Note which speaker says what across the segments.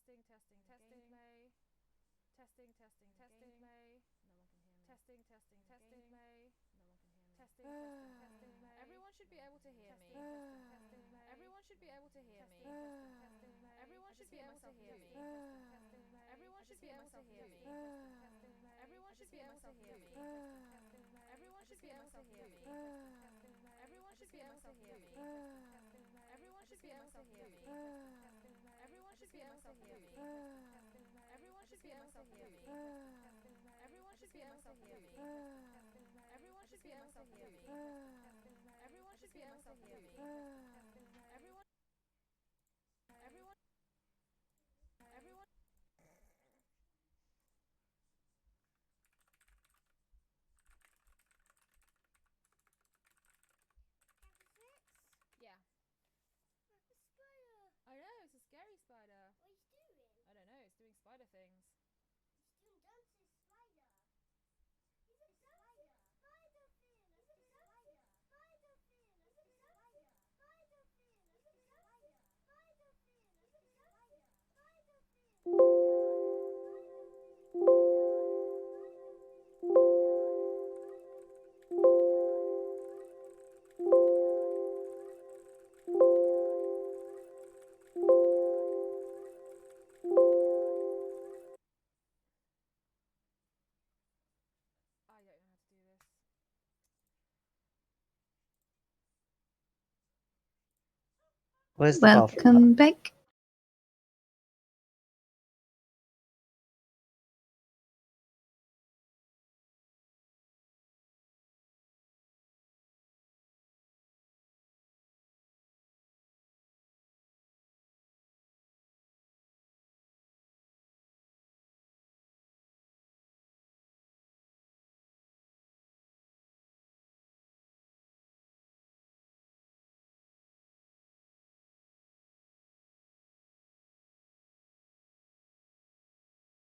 Speaker 1: Testing, testing, testing. May. Testing, testing, testing. May. Testing, testing, testing. May. Testing, testing, testing. May. Everyone should be able to hear me. Testing, May. Everyone should be able to hear me. Testing, May. Everyone should be able to hear me. Testing, May. Everyone should be able to hear me. Testing, May. Everyone should be able to hear me. Testing, May. Everyone should be able to hear me. Testing, May. Everyone should be able to hear me. Testing, May. Everyone should be able to hear me. Testing, May. Everyone should be able to hear me. Testing, May. Everyone should be able to hear me. Testing, May. Everyone should be able to hear me. Testing, May. Everyone should be able to hear me. Testing, May. Everyone should be able to hear me. Testing, May. Everyone. Everyone. Everyone. Yeah.
Speaker 2: Like a spider.
Speaker 1: I know, it's a scary spider.
Speaker 2: What is doing?
Speaker 1: I don't know, it's doing spider things.
Speaker 2: It's doing dances, spider. He's a spider. Spider fin. He's a spider. Spider fin. He's a spider. Spider fin. He's a spider. Spider fin. He's a spider. Spider fin.
Speaker 1: I don't know how to do this.
Speaker 3: Where's the bathroom?
Speaker 4: Welcome back.
Speaker 1: Nope. There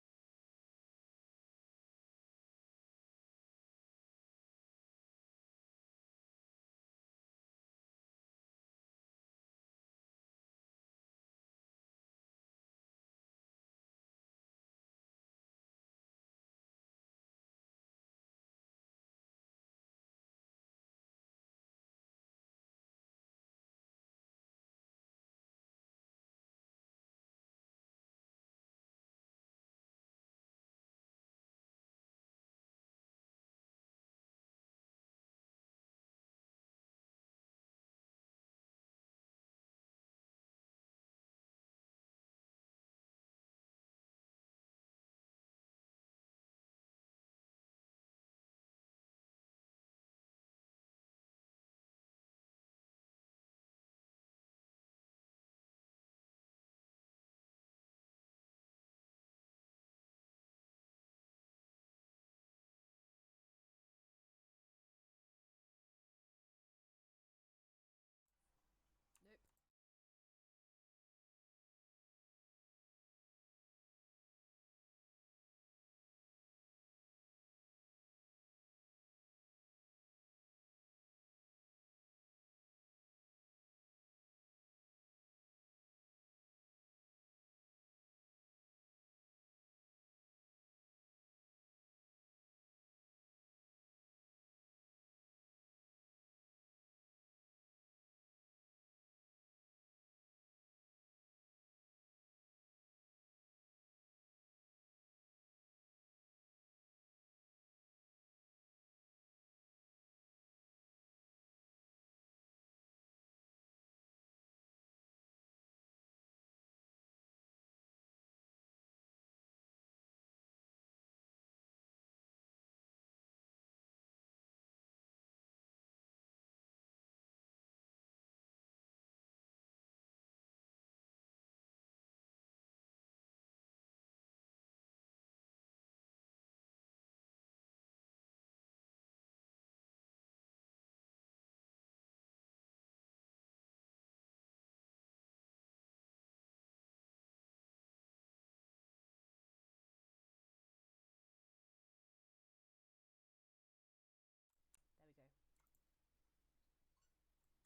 Speaker 1: we go.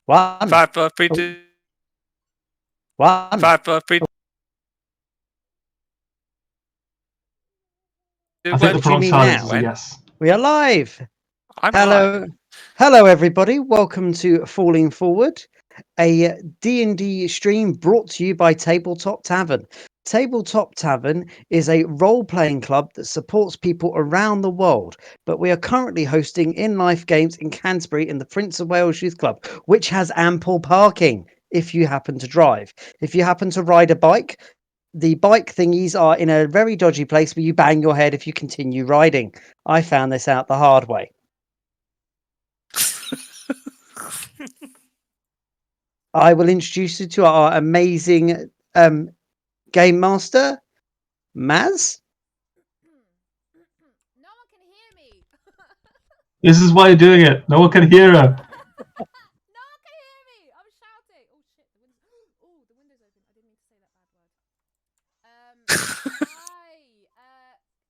Speaker 3: One.
Speaker 5: 5, 4, 3, 2.
Speaker 3: One.
Speaker 5: 5, 4, 3,
Speaker 4: I think the
Speaker 3: do you
Speaker 4: prolonged
Speaker 3: mean
Speaker 4: silence
Speaker 3: now?
Speaker 4: is a yes.
Speaker 3: We are live.
Speaker 5: I'm
Speaker 3: Hello.
Speaker 5: live.
Speaker 3: Hello, everybody. Welcome to Falling Forward, a D&D stream brought to you by Tabletop Tavern. Tabletop Tavern is a role-playing club that supports people around the world, but we are currently hosting in-life games in Canterbury in the Prince of Wales Youth Club, which has ample parking if you happen to drive. If you happen to ride a bike, the bike thingies are in a very dodgy place where you bang your head if you continue riding. I found this out the hard way. I will introduce you to our amazing game master, Maz.
Speaker 1: No one can hear me.
Speaker 4: This is why you're doing it. No one can hear her.
Speaker 1: No one can hear me. I'm shouting. Oh shit! The window's open. I didn't mean to say that bad word. Hi,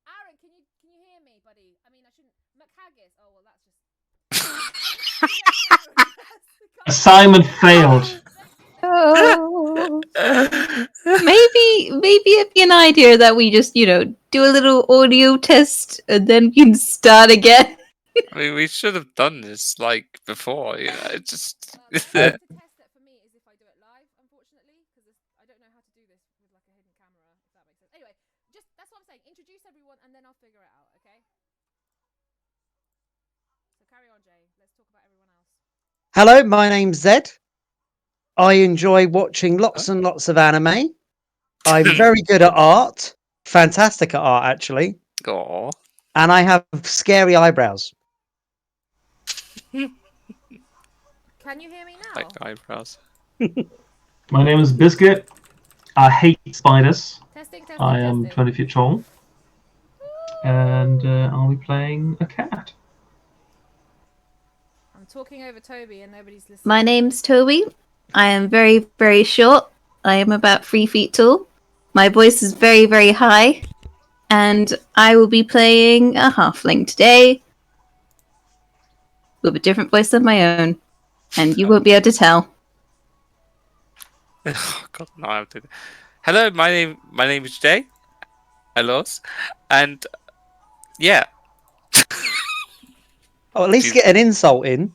Speaker 1: Aaron. Can you hear me, buddy? I mean, I shouldn't. McHaggis. Oh well, that's just.
Speaker 4: Assignment failed.
Speaker 6: Oh. maybe it'd be an idea that we just, do a little audio test and then we can start again.
Speaker 5: I mean, we should have done this like before. It's just.
Speaker 1: The way to test it for me is if I do it live, unfortunately, because I don't know how to do this with like a hidden camera, if that makes sense. Anyway, just that's what I'm saying. Introduce everyone, and then I'll figure it out. Okay. So carry on, Jay. Let's talk about everyone else.
Speaker 3: Hello, my name's Zed. I enjoy watching lots and lots of anime. I'm very good at art. Fantastic at art, actually.
Speaker 5: Aw.
Speaker 3: And I have scary eyebrows.
Speaker 1: Can you hear me now?
Speaker 5: Like eyebrows.
Speaker 4: My name is Biscuit. I hate spiders.
Speaker 1: Testing.
Speaker 4: I am 20 feet tall. And I'll be playing a cat.
Speaker 1: I'm talking over Toby, and nobody's listening.
Speaker 6: My name's Toby. I am very, very short. I am about 3 feet tall. My voice is very, very high. And I will be playing a halfling today with a different voice than my own. And you won't be able to tell.
Speaker 5: Oh God, no! I have to. Hello, my name is Jay. Hello, and yeah.
Speaker 3: Oh, at least get an insult in.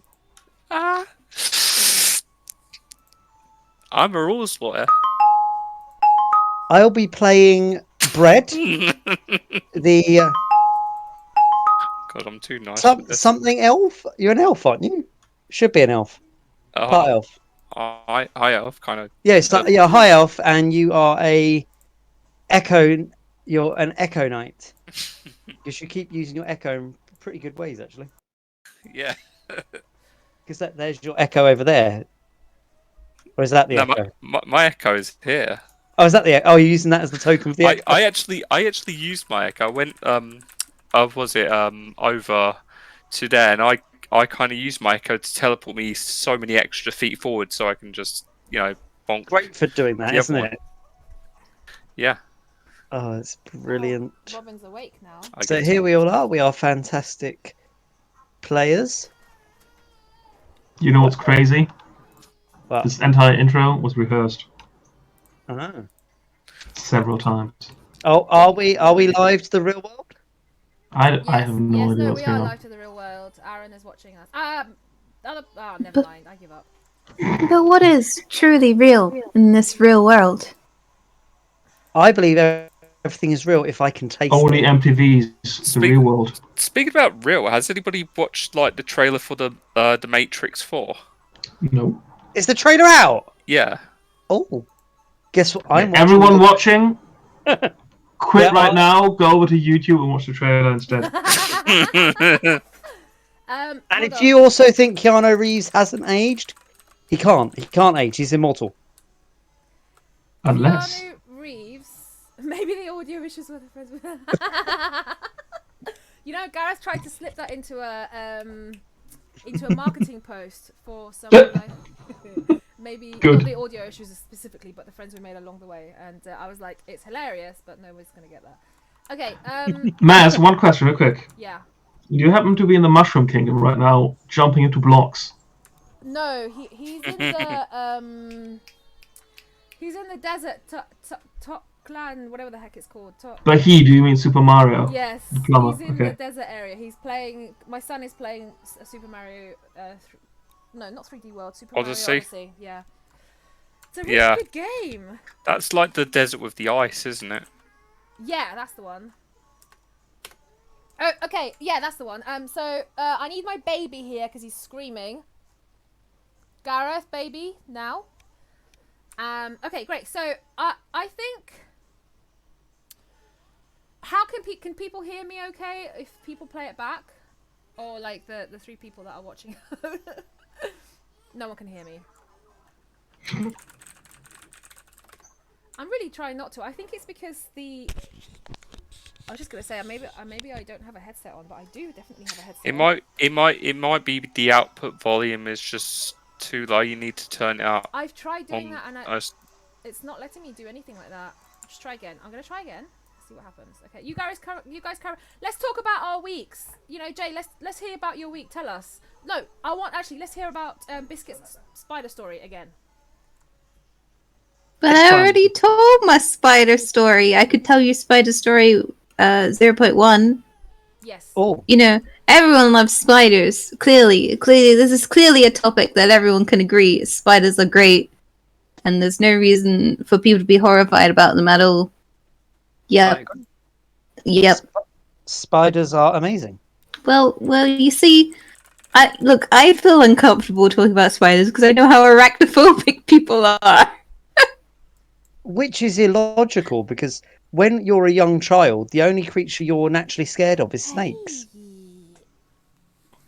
Speaker 5: I'm a rules lawyer.
Speaker 3: I'll be playing Bread, the
Speaker 5: God, I'm too nice. for this.
Speaker 3: something elf. You're an elf, aren't you? Should be an elf. Part elf.
Speaker 5: High elf, kind of.
Speaker 3: Yeah, it's you're a high elf, and you are a echo. You're an echo knight. You should keep using your echo in pretty good ways, actually.
Speaker 5: Yeah.
Speaker 3: Because there's your echo over there. Or is that the echo?
Speaker 5: My echo is here.
Speaker 3: Oh, is that the? Oh, you're using that as the token for the echo.
Speaker 5: I actually used my echo. I went over to there, and I kind of used my echo to teleport me so many extra feet forward, so I can just bonk.
Speaker 3: Great for doing that, isn't it?
Speaker 5: Yeah.
Speaker 3: Oh, it's brilliant.
Speaker 1: Oh, Robin's awake now.
Speaker 3: So here we all are. We are fantastic players.
Speaker 4: You know what's crazy?
Speaker 3: What?
Speaker 4: This entire intro was rehearsed
Speaker 3: Oh.
Speaker 4: several times.
Speaker 3: Oh, are we live to the real world?
Speaker 4: I have no idea
Speaker 1: no,
Speaker 4: what's
Speaker 1: we
Speaker 4: going
Speaker 1: are
Speaker 4: on.
Speaker 1: live to the real world. Aaron is watching us. Never mind. I give up.
Speaker 6: But what is truly real in this real world?
Speaker 3: I believe everything is real if I can taste
Speaker 4: Only
Speaker 3: it.
Speaker 4: MTV's the real world.
Speaker 5: Speaking about real, has anybody watched like the trailer for the Matrix 4?
Speaker 4: No.
Speaker 3: Is the trailer out?
Speaker 5: Yeah.
Speaker 3: Oh, guess what?
Speaker 4: Okay,
Speaker 3: I'm
Speaker 4: everyone watching, quit
Speaker 3: Yeah,
Speaker 4: right now. Go over to YouTube and watch the trailer instead.
Speaker 3: And if you also think Keanu Reeves hasn't aged, he can't. He can't age. He's immortal.
Speaker 4: Unless.
Speaker 1: Keanu Reeves. Maybe the audio issues with the friends with. Gareth tried to slip that into a marketing post for some maybe not the audio issues specifically, but the friends we made along the way, and I was like, it's hilarious, but no one's gonna get that. Okay.
Speaker 4: Maz, one question, real quick.
Speaker 1: Yeah.
Speaker 4: Do you happen to be in the Mushroom Kingdom right now, jumping into blocks?
Speaker 1: No, he's in the he's in the desert clan, whatever the heck it's called.
Speaker 4: By he, do you mean Super Mario?
Speaker 1: Yes,
Speaker 4: The plumber,
Speaker 1: he's in
Speaker 4: okay.
Speaker 1: the desert area. He's playing. My son is playing a Super Mario. No, not 3D World. Super
Speaker 5: Odyssey.
Speaker 1: Mario Odyssey. Yeah. It's a really
Speaker 5: Yeah.
Speaker 1: good game.
Speaker 5: That's like the desert with the ice, isn't it?
Speaker 1: Yeah, that's the one. Oh, okay. Yeah, that's the one. So I need my baby here because he's screaming. Gareth, baby, now. Okay, great. So I think. How can people hear me? Okay, if people play it back, or like the 3 people that are watching. No one can hear me. I'm really trying not to. I think it's because I was just gonna say maybe I don't have a headset on, but I do definitely have a headset.
Speaker 5: It might be the output volume is just too low. You need to turn it up.
Speaker 1: I've tried doing that and it's not letting me do anything like that. Just try again. I'm gonna try again. See what happens. Okay, you guys, let's talk about our weeks. You know, Jay, let's hear about your week. Tell us. No, let's hear about Biscuit's spider story again.
Speaker 6: But I already told my spider story. I could tell you spider story 0.1.
Speaker 1: Yes.
Speaker 3: Oh.
Speaker 6: You know, everyone loves spiders. Clearly, this is clearly a topic that everyone can agree. Spiders are great, and there's no reason for people to be horrified about them at all. Yep. Yep.
Speaker 3: Spiders are amazing.
Speaker 6: Well, you see, I feel uncomfortable talking about spiders because I know how arachnophobic people are.
Speaker 3: Which is illogical because when you're a young child, the only creature you're naturally scared of is snakes.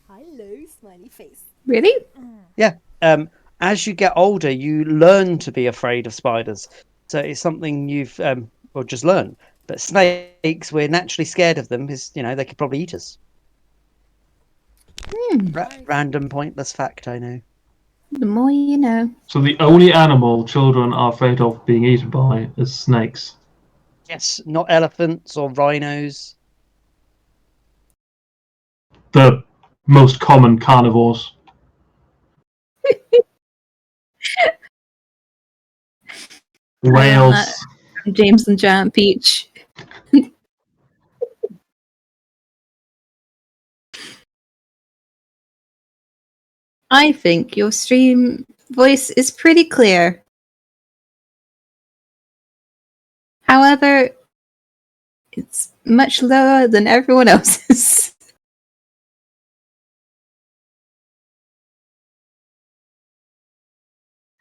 Speaker 1: Hello, smiley face.
Speaker 6: Really?
Speaker 3: Yeah. As you get older, you learn to be afraid of spiders. So it's something you've just learned. But snakes, we're naturally scared of them because they could probably eat us. Random pointless fact, I know.
Speaker 6: The more you know.
Speaker 4: So the only animal children are afraid of being eaten by is snakes.
Speaker 3: Yes, not elephants or rhinos.
Speaker 4: The most common carnivores. Whales.
Speaker 6: James and Giant Peach. I think your stream voice is pretty clear. However, it's much lower than everyone else's.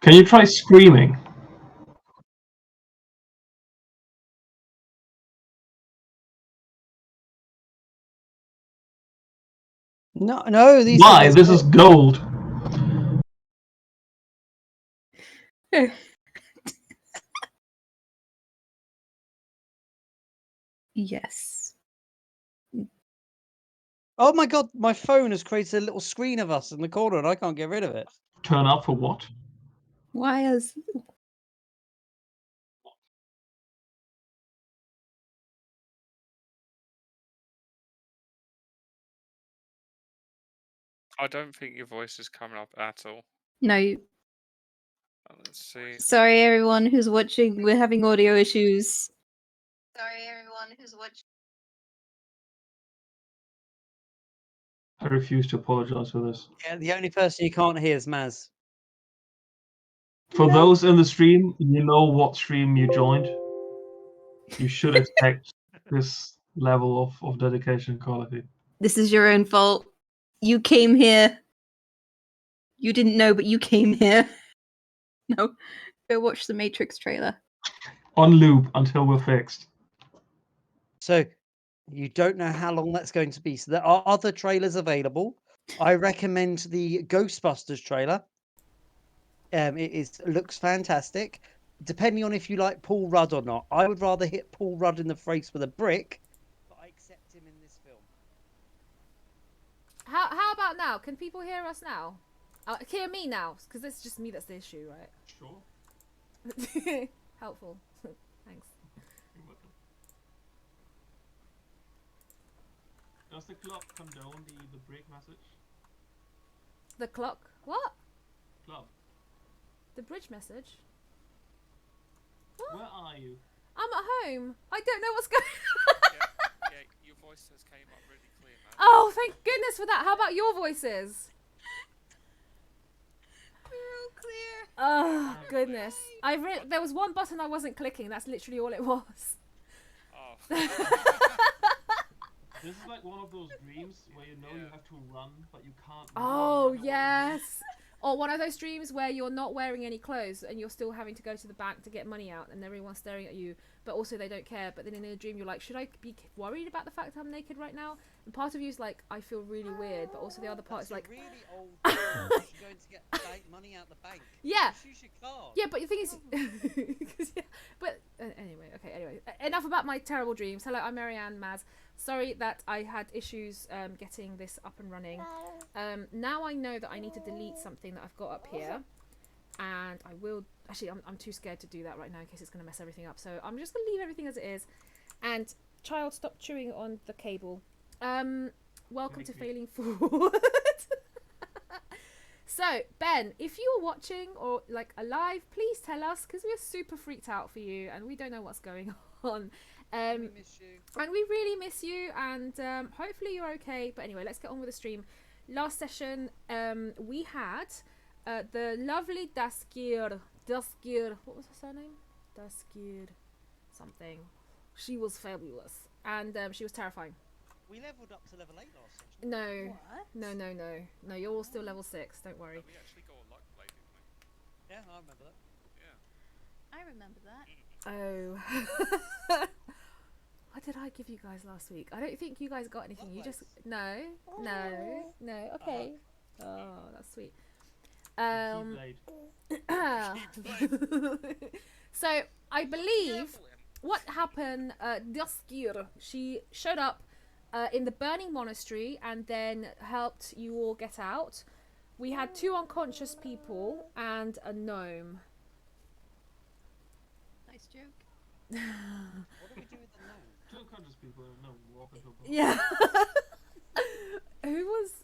Speaker 4: Can you try screaming?
Speaker 3: No.
Speaker 4: Why? This is gold.
Speaker 6: Yes.
Speaker 3: Oh my god, my phone has created a little screen of us in the corner and I can't get rid of it.
Speaker 4: Turn up for what?
Speaker 6: Why is...
Speaker 5: I don't think your voice is coming up at all.
Speaker 6: No.
Speaker 5: Let's see.
Speaker 6: Sorry, everyone who's watching. We're having audio issues.
Speaker 4: I refuse to apologize for this.
Speaker 3: Yeah, the only person you can't hear is Maz.
Speaker 4: For those in the stream, you know what stream you joined. You should expect this level of dedication and quality.
Speaker 6: This is your own fault. You came here. You didn't know, but you came here. No. Go watch the Matrix trailer.
Speaker 4: On loop until we're fixed.
Speaker 3: So you don't know how long that's going to be. So there are other trailers available. I recommend the Ghostbusters trailer. It looks fantastic. Depending on if you like Paul Rudd or not. I would rather hit Paul Rudd in the face with a brick, but I accept him in this film.
Speaker 1: How about now? Can people hear us now? Hear me now, because it's just me that's the issue, right?
Speaker 4: Sure.
Speaker 1: Helpful. Thanks.
Speaker 4: You're welcome. Does the club condone the break message?
Speaker 1: The clock. What?
Speaker 4: Club.
Speaker 1: The bridge message.
Speaker 4: Where are you?
Speaker 1: I'm at home. I don't know what's going
Speaker 5: Yeah, your voice has came up really clear, man.
Speaker 1: Oh, thank goodness for that. How about your voices?
Speaker 6: We're all clear.
Speaker 1: Oh, goodness. There was one button I wasn't clicking. That's literally all it was.
Speaker 5: Oh.
Speaker 4: This is like one of those dreams where you know you have to run, but you can't.
Speaker 1: Oh, yes. Or one of those dreams where you're not wearing any clothes and you're still having to go to the bank to get money out and everyone's staring at you, but also they don't care. But then in a dream, you're like, should I be worried about the fact I'm naked right now? And part of you is like, I feel really weird, but also the other part is like,
Speaker 3: really old girl going to get money out the bank.
Speaker 1: yeah.
Speaker 3: Just use your card.
Speaker 1: Yeah, but the thing is, anyway, enough about my terrible dreams. Hello, I'm Marianne Maz. Sorry that I had issues getting this up and running. Now I know that I need to delete something that I've got up here, and I will. Actually, I'm too scared to do that right now in case it's going to mess everything up. So I'm just going to leave everything as it is. And child, stop chewing on the cable. Welcome to Failing Forward. So, Ben, if you are watching or like alive, please tell us because we're super freaked out for you and we don't know what's going on.
Speaker 3: We miss you.
Speaker 1: And we really miss you and hopefully you're okay. But anyway, let's get on with the stream. Last session, we had the lovely Daskir, what was her surname? Daskir something. She was fabulous and she was terrifying.
Speaker 3: We leveled up to level 8 last session.
Speaker 6: What?
Speaker 1: No, you're all still level 6, don't worry.
Speaker 5: We actually got a luck play, didn't we?
Speaker 3: Yeah, I remember that.
Speaker 5: Yeah.
Speaker 6: I remember that.
Speaker 1: Oh. What did I give you guys last week? I don't think you guys got anything. You just... No. Okay. Oh, that's sweet. So, I believe what happened, Daskir, she showed up in the burning monastery and then helped you all get out. We had 2 unconscious people and a gnome.
Speaker 6: Nice joke.
Speaker 3: What do we do with the gnome?
Speaker 4: 2 unconscious people and no walk into a bar.
Speaker 1: Yeah. Who was...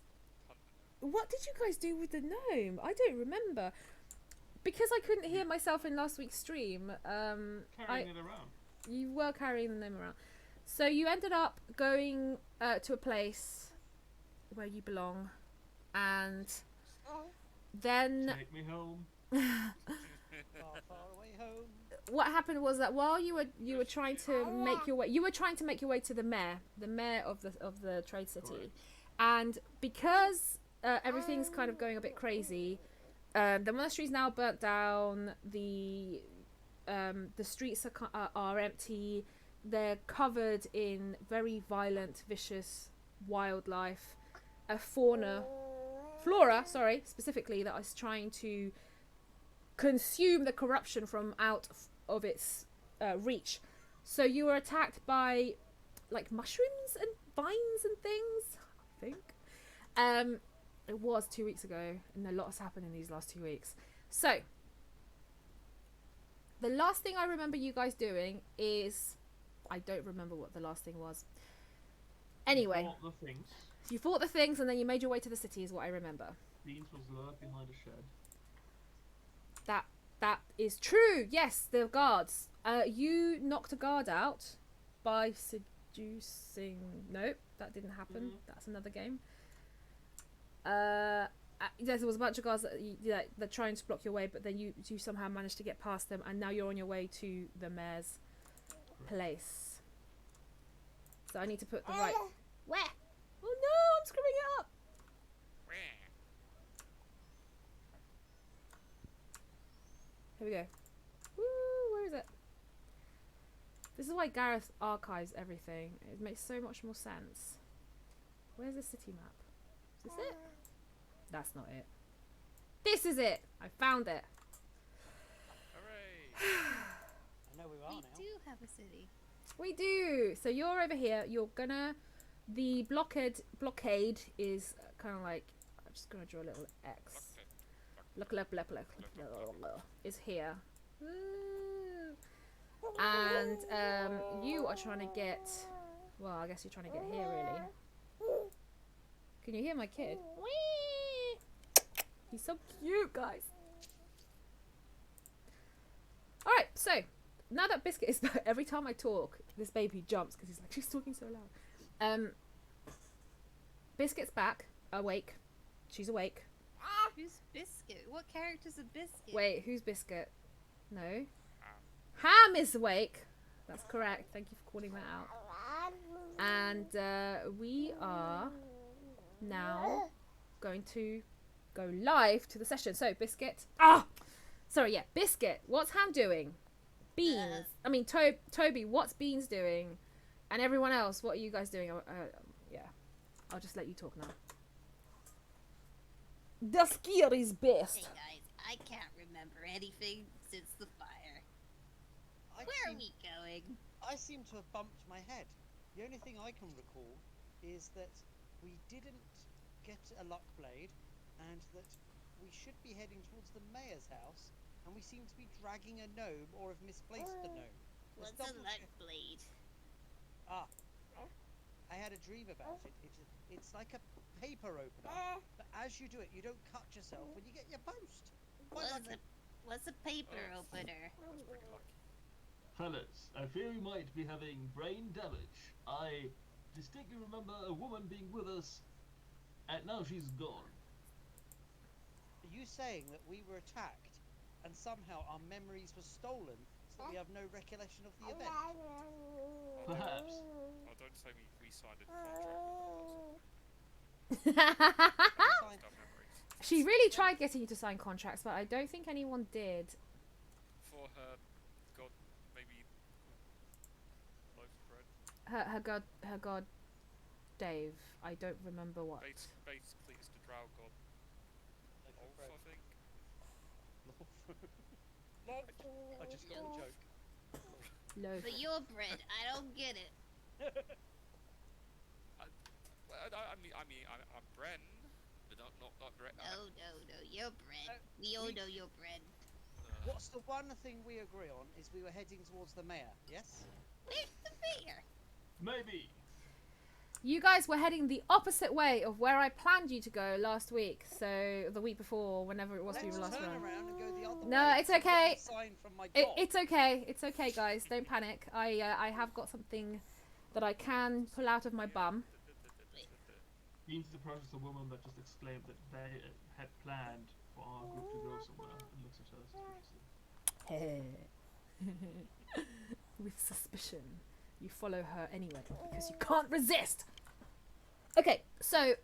Speaker 1: What did you guys do with the gnome? I don't remember. Because I couldn't hear myself in last week's stream.
Speaker 4: Carrying it around.
Speaker 1: You were carrying the gnome around. So you ended up going to a place where you belong. And then...
Speaker 4: Take me home.
Speaker 3: Far, far away home.
Speaker 1: What happened was that while you were trying to make your way, to the mayor of the trade city,
Speaker 4: Correct.
Speaker 1: and because everything's kind of going a bit crazy, the monastery's now burnt down. The streets are empty. They're covered in very violent, vicious wildlife, flora, specifically that is trying to consume the corruption from out of its reach. So you were attacked by like mushrooms and vines and things, I think. It was 2 weeks ago and a lot has happened in these last 2 weeks. So the last thing I remember you guys doing is, I don't remember what the last thing was. Anyway, you fought the things and then you made your way to the city is what I remember.
Speaker 4: Beans was lurked behind a shed.
Speaker 1: That is true. Yes, the guards. You knocked a guard out by seducing... Nope, that didn't happen. That's another game. Yes, there was a bunch of guards that trying to block your way, but then you somehow managed to get past them, and now you're on your way to the mayor's place. So I need to put the right... Where? Oh no, I'm screwing it up. Here we go. Woo, where is it? This is why Gareth archives everything. It makes so much more sense. Where's the city map? Is this it? That's not it. This is it! I found it.
Speaker 5: Hooray!
Speaker 3: I know we are
Speaker 6: We
Speaker 3: now.
Speaker 6: do have a city.
Speaker 1: We do! So you're over here. You're gonna... The blockade is kind of like... I'm just gonna draw a little X. Look, is here. And you are trying to get... Well, I guess you're trying to get here, really. Can you hear my kid? Whee! He's so cute, guys. Alright, so now that Biscuit is back, every time I talk, this baby jumps because he's like, she's talking so loud. Biscuit's back, awake. She's awake.
Speaker 6: Who's Biscuit? What character's a Biscuit?
Speaker 1: Wait, who's Biscuit? No. Ham is awake. That's correct. Thank you for calling that out. And we are now going to go live to the session. So, Biscuit. Biscuit. What's Ham doing? Beans. I mean, Toby, what's Beans doing? And everyone else, what are you guys doing? Yeah. I'll just let you talk now. The skier is best.
Speaker 6: Hey guys, I can't remember anything since the fire. Where are we going?
Speaker 3: I seem to have bumped my head. The only thing I can recall is that we didn't get a luck blade, and that we should be heading towards the mayor's house, and we seem to be dragging a gnome or have misplaced the gnome.
Speaker 6: What's a luck blade?
Speaker 3: I had a dream about it. It's like a paper opener, but as you do it, you don't cut yourself when you get your post.
Speaker 6: What's a paper opener?
Speaker 7: Fellas, I fear we might be having brain damage. I distinctly remember a woman being with us, and now she's gone.
Speaker 3: Are you saying that we were attacked, and somehow our memories were stolen, so that we have no recollection of the event?
Speaker 7: Perhaps.
Speaker 5: Oh, don't say we signed a contract.
Speaker 1: She really tried getting you to sign contracts, but I don't think anyone did.
Speaker 5: For her god, maybe loaf of bread.
Speaker 1: Her god, Dave. I don't remember what.
Speaker 5: Basically, it's the drow god. Wolf, I think.
Speaker 3: I just got the joke.
Speaker 1: Loaf.
Speaker 6: But your bread, I don't get it.
Speaker 5: I'm Bren, but not Bren.
Speaker 6: No, your bread. We all know your bread.
Speaker 3: What's the one thing we agree on is we were heading towards the mayor, yes?
Speaker 6: Where's the mayor?
Speaker 7: Maybe.
Speaker 1: You guys were heading the opposite way of where I planned you to go last week. So the week before, whenever it was we were last
Speaker 3: turn
Speaker 1: around.
Speaker 3: around and go the other way.
Speaker 1: No, it's okay.
Speaker 3: Sign from my
Speaker 1: It's okay. It's okay, guys. Don't panic. I have got something that I can pull out of my bum.
Speaker 7: Beans is approaches a woman that just exclaimed that they had planned for our group to go somewhere, and looks at her suspiciously.
Speaker 1: With suspicion. You follow her anyway because you can't resist. Okay, so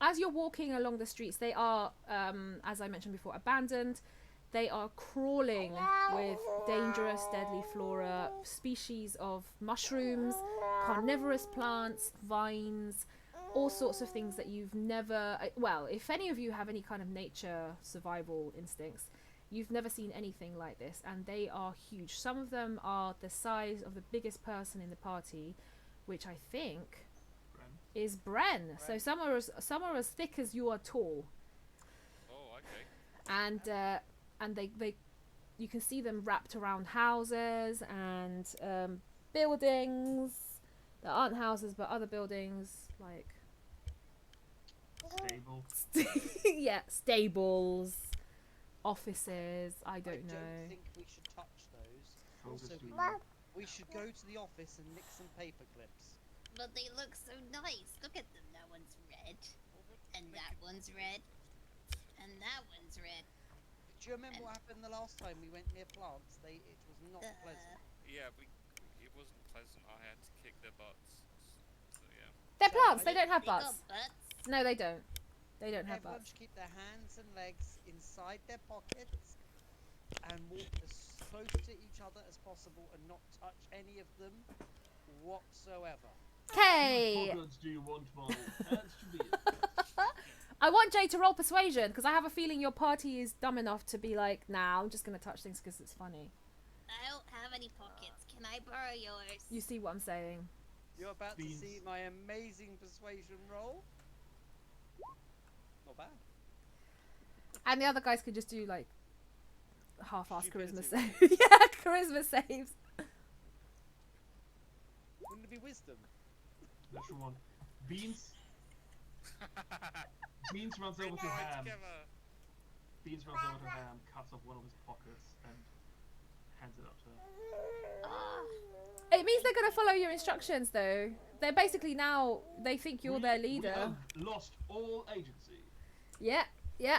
Speaker 1: as you're walking along the streets, they are, as I mentioned before, abandoned. They are crawling with dangerous, deadly flora, species of mushrooms, carnivorous plants, vines, all sorts of things that you've never... Well, if any of you have any kind of nature survival instincts, you've never seen anything like this, and they are huge. Some of them are the size of the biggest person in the party, which I think is Bren. So some are as thick as you are tall.
Speaker 5: Oh, okay.
Speaker 1: And they you can see them wrapped around houses and buildings that aren't houses but other buildings, like
Speaker 7: Stable.
Speaker 1: yeah, stables, offices. I don't know.
Speaker 3: I don't think we should touch those. Also, we should go to the office and nick some paper clips.
Speaker 6: But they look so nice. Look at them. That one's red. And that one's red. And that one's red.
Speaker 3: Do you remember what happened the last time we went near plants? It was not pleasant.
Speaker 5: Yeah, it wasn't pleasant. I had to kick their butts. So yeah.
Speaker 1: They're plants. They don't have
Speaker 6: They got
Speaker 1: butts.
Speaker 6: butts.
Speaker 1: No, they don't. They don't have
Speaker 3: Everyone
Speaker 1: butts.
Speaker 3: should keep their hands and legs inside their pockets and walk as close to each other as possible and not touch any of them whatsoever.
Speaker 1: Okay.
Speaker 7: What do you want my hands to be?
Speaker 1: I want Jay to roll persuasion because I have a feeling your party is dumb enough to be like, nah, I'm just gonna touch things because it's funny.
Speaker 6: I don't have any pockets. Can I borrow yours?
Speaker 1: You see what I'm saying?
Speaker 3: You're about to
Speaker 7: Beans.
Speaker 3: see my amazing persuasion roll. Not bad.
Speaker 1: And the other guys could just do like half-assed charisma
Speaker 3: Stupidity.
Speaker 1: saves. Yeah, charisma saves.
Speaker 3: Wouldn't it be wisdom?
Speaker 7: That's one. Beans. Beans runs over to Ham.
Speaker 5: Together.
Speaker 7: Beans runs over to Ham, cuts off one of his pockets, and hands it up to her.
Speaker 1: It means they're gonna follow your instructions, though. They're basically now they think you're their
Speaker 7: We
Speaker 1: leader.
Speaker 7: have lost all agency.
Speaker 1: Yeah,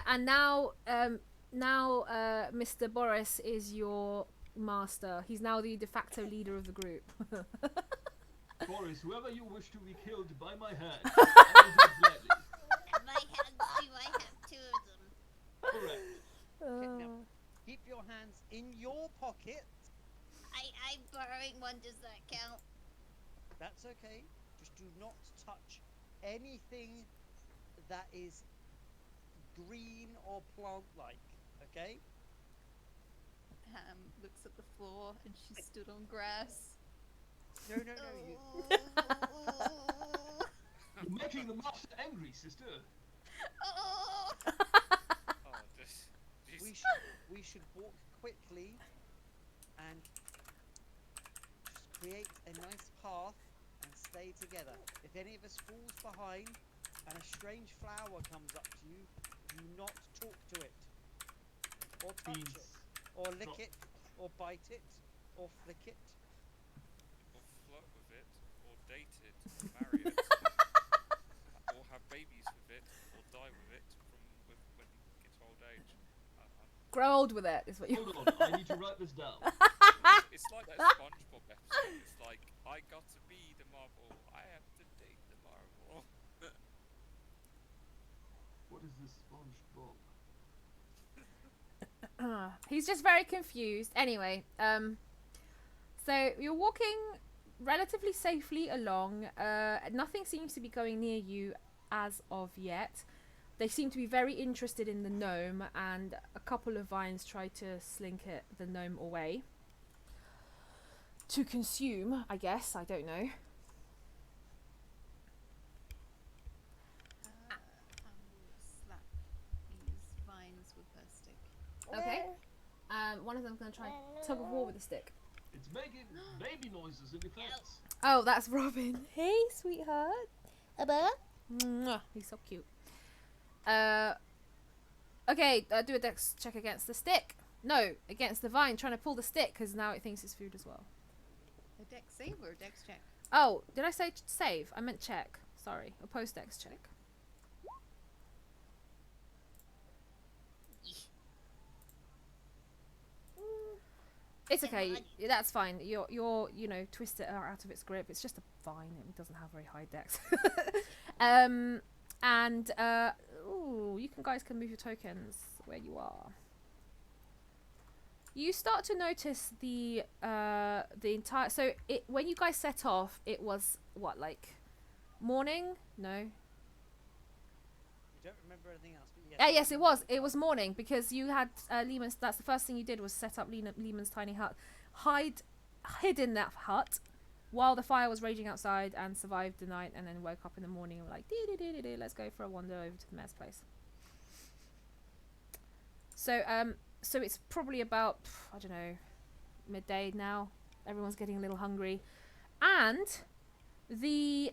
Speaker 1: and now, Mr. Boris is your master. He's now the de facto leader of the group.
Speaker 7: Boris, whoever you wish to be killed by my hand, I will do it gladly.
Speaker 2: My hands, do I have two of them?
Speaker 7: Correct.
Speaker 3: Okay, now, keep your hands in your pocket.
Speaker 2: I'm borrowing one, does that count?
Speaker 3: That's okay. Just do not touch anything that is green or plant-like. Okay?
Speaker 6: Pam looks at the floor and she stood on grass.
Speaker 3: No.
Speaker 7: You're making the master angry, sister.
Speaker 2: Oh.
Speaker 5: Oh, this.
Speaker 3: We should walk quickly and just create a nice path and stay together. If any of us falls behind and a strange flower comes up to you, do not talk to it, or touch
Speaker 7: Beans.
Speaker 3: it, or lick it, or bite it, or flick it.
Speaker 5: Or flirt with it, or date it, or marry it, or have babies with it, or die with it when you get to old age.
Speaker 1: Grow old with it, is what you.
Speaker 7: Hold on, I need to write this down.
Speaker 5: It's like that SpongeBob episode. It's like, I got to be the marble, I have to date the marble.
Speaker 7: What is this SpongeBob?
Speaker 1: He's just very confused. Anyway, so you're walking relatively safely along. Nothing seems to be going near you as of yet. They seem to be very interested in the gnome, and a couple of vines try to slink the gnome away. To consume, I guess. I don't know.
Speaker 6: Slap these vines with her stick.
Speaker 1: Okay. One of them's going to try tug of war with the stick.
Speaker 7: It's making baby noises in defense.
Speaker 1: Oh, that's Robin. Hey, sweetheart. Mwah. He's so cute. Okay, do a dex check against the stick. No, against the vine, trying to pull the stick, because now it thinks it's food as well.
Speaker 6: A dex save or a dex check?
Speaker 1: Oh, did I say save? I meant check. Sorry, a post-dex check. It's okay. That's fine. You're you know, twist it out of its grip. It's just a vine. It doesn't have very high dex. Ooh, you guys can move your tokens where you are. You start to notice the entire. So when you guys set off, it was what, like morning? No.
Speaker 3: You don't remember anything else, but yes.
Speaker 1: Yes, it was. It was morning because you had Lehman's. That's the first thing you did was set up Lehman's tiny hut, hid in that hut while the fire was raging outside, and survived the night, and then woke up in the morning and were like, let's go for a wander over to the mayor's place. So so it's probably about, I don't know, midday now. Everyone's getting a little hungry, and the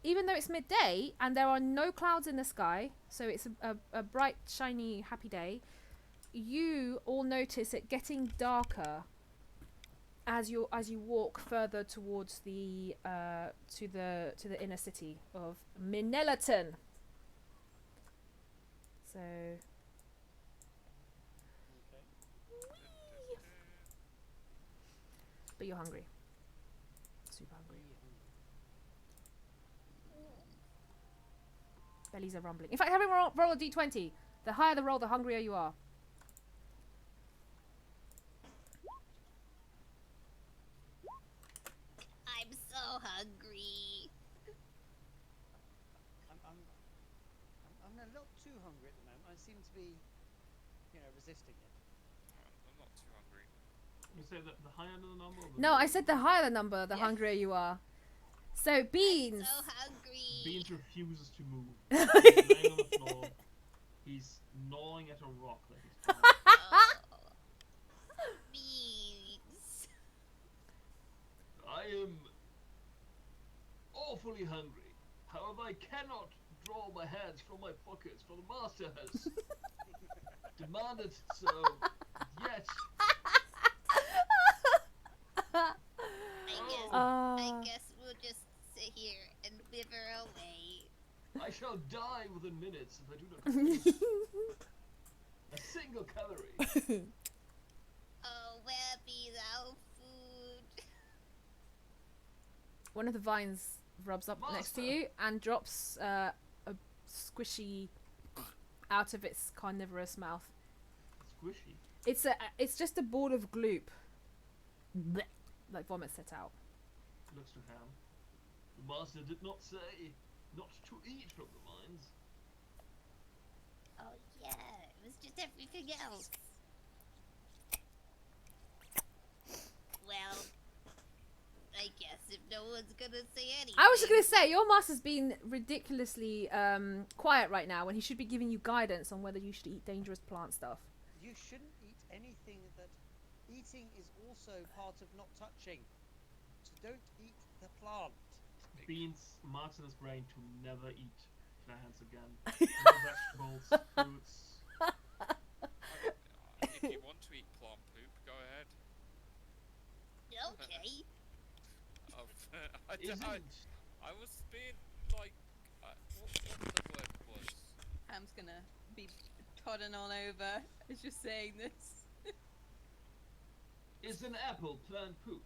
Speaker 1: even though it's midday and there are no clouds in the sky, so it's a bright, shiny, happy day, you all notice it getting darker as you walk further towards the to the inner city of Minellerton. So but you're hungry. Super hungry. Bellies are rumbling. In fact, having roll a d20. The higher the roll, the hungrier you are.
Speaker 2: I'm so hungry.
Speaker 3: I'm a little too hungry at the moment. I seem to be, resisting it.
Speaker 5: I'm not too hungry.
Speaker 7: You say that the higher the number? Or the
Speaker 1: No, I said the higher the number, the hungrier you are. So Beans.
Speaker 2: So hungry.
Speaker 7: Beans refuses to move. He's laying on the floor. He's gnawing at a rock that he's found.
Speaker 2: Beans.
Speaker 7: I am awfully hungry. However, I cannot draw my hands from my pockets, for the master has demanded so. Yet,
Speaker 6: I guess we'll just sit here and wither away.
Speaker 7: I shall die within minutes if I do not consume a single calorie.
Speaker 6: Oh, where be thou food?
Speaker 1: One of the vines rubs up next to
Speaker 7: Master!
Speaker 1: you and drops a squishy out of its carnivorous mouth.
Speaker 7: Squishy.
Speaker 1: It's just a ball of gloop. Blech, like vomit set out.
Speaker 7: Looks to Ham. The master did not say not to eat from the vines.
Speaker 6: Oh yeah, it was just everything else. Well, I guess if no one's gonna say anything.
Speaker 1: I was just gonna say your master's been ridiculously quiet right now when he should be giving you guidance on whether you should eat dangerous plant stuff.
Speaker 3: You shouldn't eat anything that eating is also part of not touching. So don't eat the plant.
Speaker 7: Beans marks in his brain to never eat plants again. No vegetables, fruits.
Speaker 5: If you want to eat plant poop, go ahead.
Speaker 6: Okay.
Speaker 5: I was being like, what the word was?
Speaker 8: Ham's gonna be todding on over. It's just saying this.
Speaker 7: Is an apple plant poop?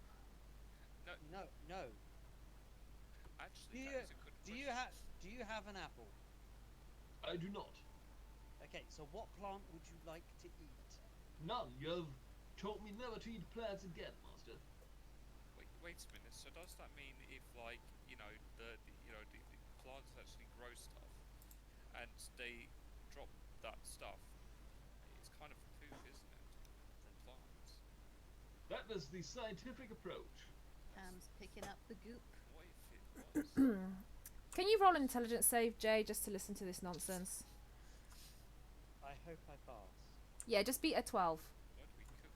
Speaker 3: No.
Speaker 5: Actually, that is a good question.
Speaker 3: Do you have an apple?
Speaker 7: I do not.
Speaker 3: Okay, so what plant would you like to eat?
Speaker 7: None. You have told me never to eat plants again, master.
Speaker 5: Wait a minute. So does that mean if, like, the plants actually grow stuff, and they drop that stuff, it's kind of poop, isn't it, from plants?
Speaker 7: That is the scientific approach.
Speaker 8: Ham's picking up the goop.
Speaker 5: What if it was?
Speaker 1: Can you roll an intelligence save, Jay, just to listen to this nonsense?
Speaker 3: I hope I pass.
Speaker 1: Yeah, just beat a 12.
Speaker 5: Why do we cook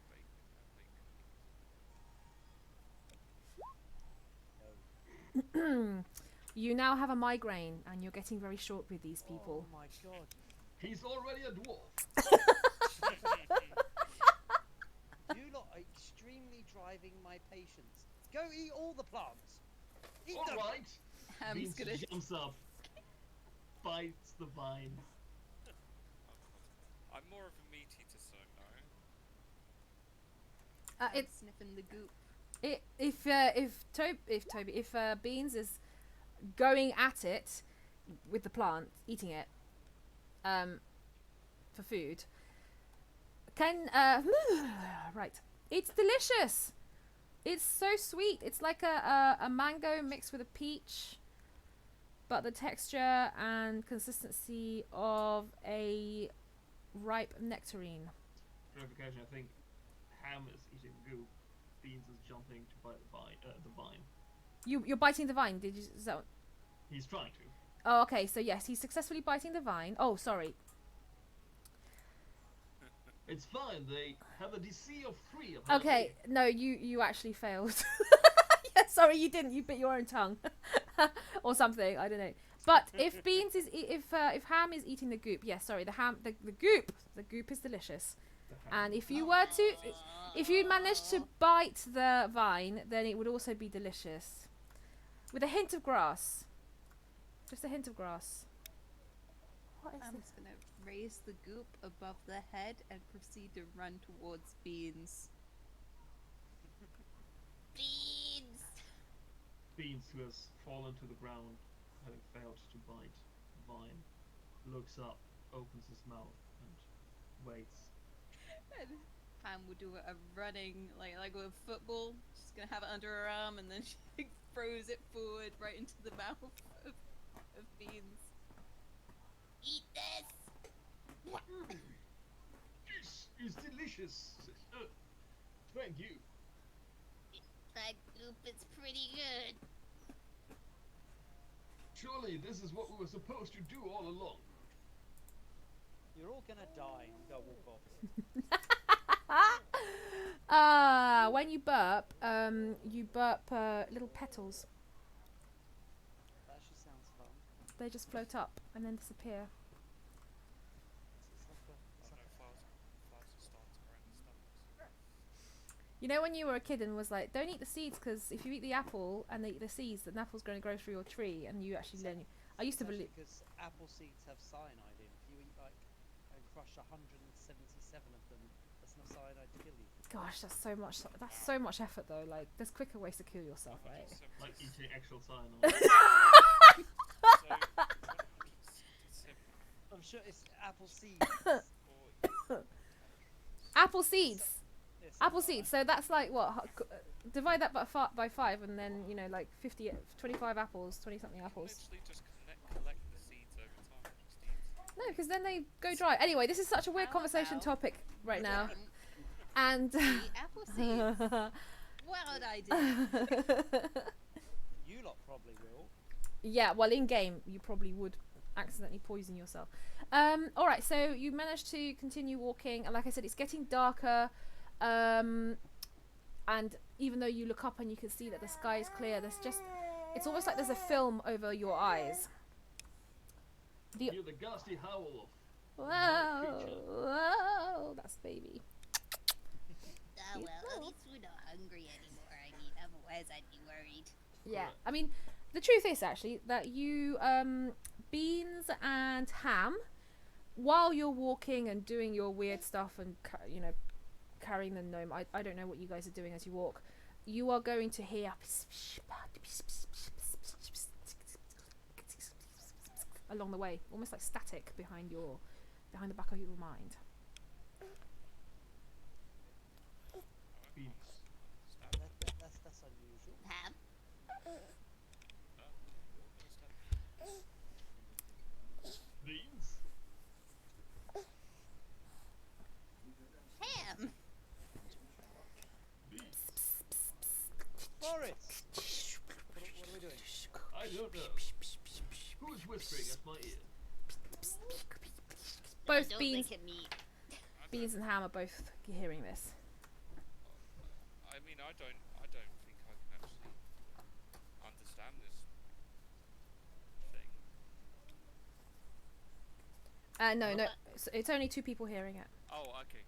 Speaker 5: bacon?
Speaker 3: No.
Speaker 1: You now have a migraine and you're getting very short with these people.
Speaker 3: Oh my god.
Speaker 7: He's already a dwarf.
Speaker 3: You lot are extremely driving my patience. Go eat all the plants. Eat them.
Speaker 7: All right.
Speaker 8: Ham's
Speaker 7: Beans
Speaker 8: gonna.
Speaker 7: jumps up, bites the vine.
Speaker 5: I'm more of a meat eater, so no.
Speaker 8: Ham's sniffing the goop.
Speaker 1: If Beans is going at it with the plant, eating it, for food, right? It's delicious. It's so sweet. It's like a mango mixed with a peach, but the texture and consistency of a ripe nectarine.
Speaker 7: Clarification: I think Ham is eating goop. Beans is jumping to bite the vine.
Speaker 1: You're biting the vine. Did you? Is that?
Speaker 7: He's trying to.
Speaker 1: Oh, okay. So yes, he's successfully biting the vine. Oh, sorry.
Speaker 7: It's fine. They have a DC of 3.
Speaker 1: Okay, no, you actually failed. Yeah, sorry, you didn't. You bit your own tongue, or something. I don't know. But if Beans is if Ham is eating the goop, yeah, sorry, the goop is delicious. And if you were to, if you managed to bite the vine, then it would also be delicious, with a hint of grass. Just a hint of grass. What is
Speaker 8: I'm
Speaker 1: this?
Speaker 8: just gonna raise the goop above the head and proceed to run towards Beans.
Speaker 6: Beans!
Speaker 7: Beans, who has fallen to the ground, having failed to bite the vine, looks up, opens his mouth, and waits.
Speaker 8: And Ham would do a running, like with football. She's gonna have it under her arm and then she throws it forward right into the mouth of Beans.
Speaker 6: Eat this!
Speaker 7: This is delicious. Thank you.
Speaker 6: That goop is pretty good.
Speaker 7: Surely this is what we were supposed to do all along.
Speaker 3: You're all gonna die and go walk off.
Speaker 1: When you burp, little petals.
Speaker 3: That actually sounds fun.
Speaker 1: They just float up and then disappear.
Speaker 3: It's like a
Speaker 5: Flowers are starting to grow in the stomachs.
Speaker 1: You know when you were a kid and was like, don't eat the seeds because if you eat the apple and they eat the seeds, then the apple's going to grow through your tree, and you actually learn. I used to believe.
Speaker 3: Because apple seeds have cyanide in. If you eat like and crush 177 of them, that's enough cyanide to kill you.
Speaker 1: Gosh, that's so much. That's so much effort though. Like, there's quicker ways to kill yourself, right?
Speaker 7: Like eating actual cyanide.
Speaker 3: I'm sure it's apple seeds.
Speaker 1: Apple seeds.
Speaker 3: Yes,
Speaker 1: Apple seeds. So that's like what? Divide that by 5, and then like 25 apples, 20 something apples.
Speaker 5: Literally just collect the seeds over time. Just eat.
Speaker 1: No, because then they go dry. Anyway, this is such a weird
Speaker 8: How
Speaker 1: conversation
Speaker 8: about-
Speaker 1: topic right now, and.
Speaker 8: The apple seeds. Wild idea.
Speaker 3: You lot probably will.
Speaker 1: Yeah, well, in game, you probably would accidentally poison yourself. All right, so you managed to continue walking, and like I said, it's getting darker. And even though you look up and you can see that the sky is clear, it's almost like there's a film over your eyes.
Speaker 7: Hear the ghastly howl of
Speaker 1: Whoa,
Speaker 7: creature.
Speaker 1: whoa, that's baby.
Speaker 8: Oh well, at least we're not hungry anymore. I mean, otherwise I'd be worried.
Speaker 1: Yeah, I mean, the truth is actually that you, Beans and Ham, while you're walking and doing your weird stuff and carrying the gnome, I don't know what you guys are doing as you walk, you are going to hear along the way, almost like static behind the back of your mind.
Speaker 7: Beans.
Speaker 3: That's unusual.
Speaker 8: Ham?
Speaker 7: Beans.
Speaker 8: Ham!
Speaker 3: Boris! What are we doing?
Speaker 7: I don't know. Who's whispering at my ear?
Speaker 1: Both
Speaker 8: Don't
Speaker 1: Beans,
Speaker 8: look at me.
Speaker 1: Beans and Ham are both hearing this.
Speaker 5: I mean, I don't think I can actually understand this thing.
Speaker 1: No, it's only 2 people hearing it.
Speaker 5: Oh, okay.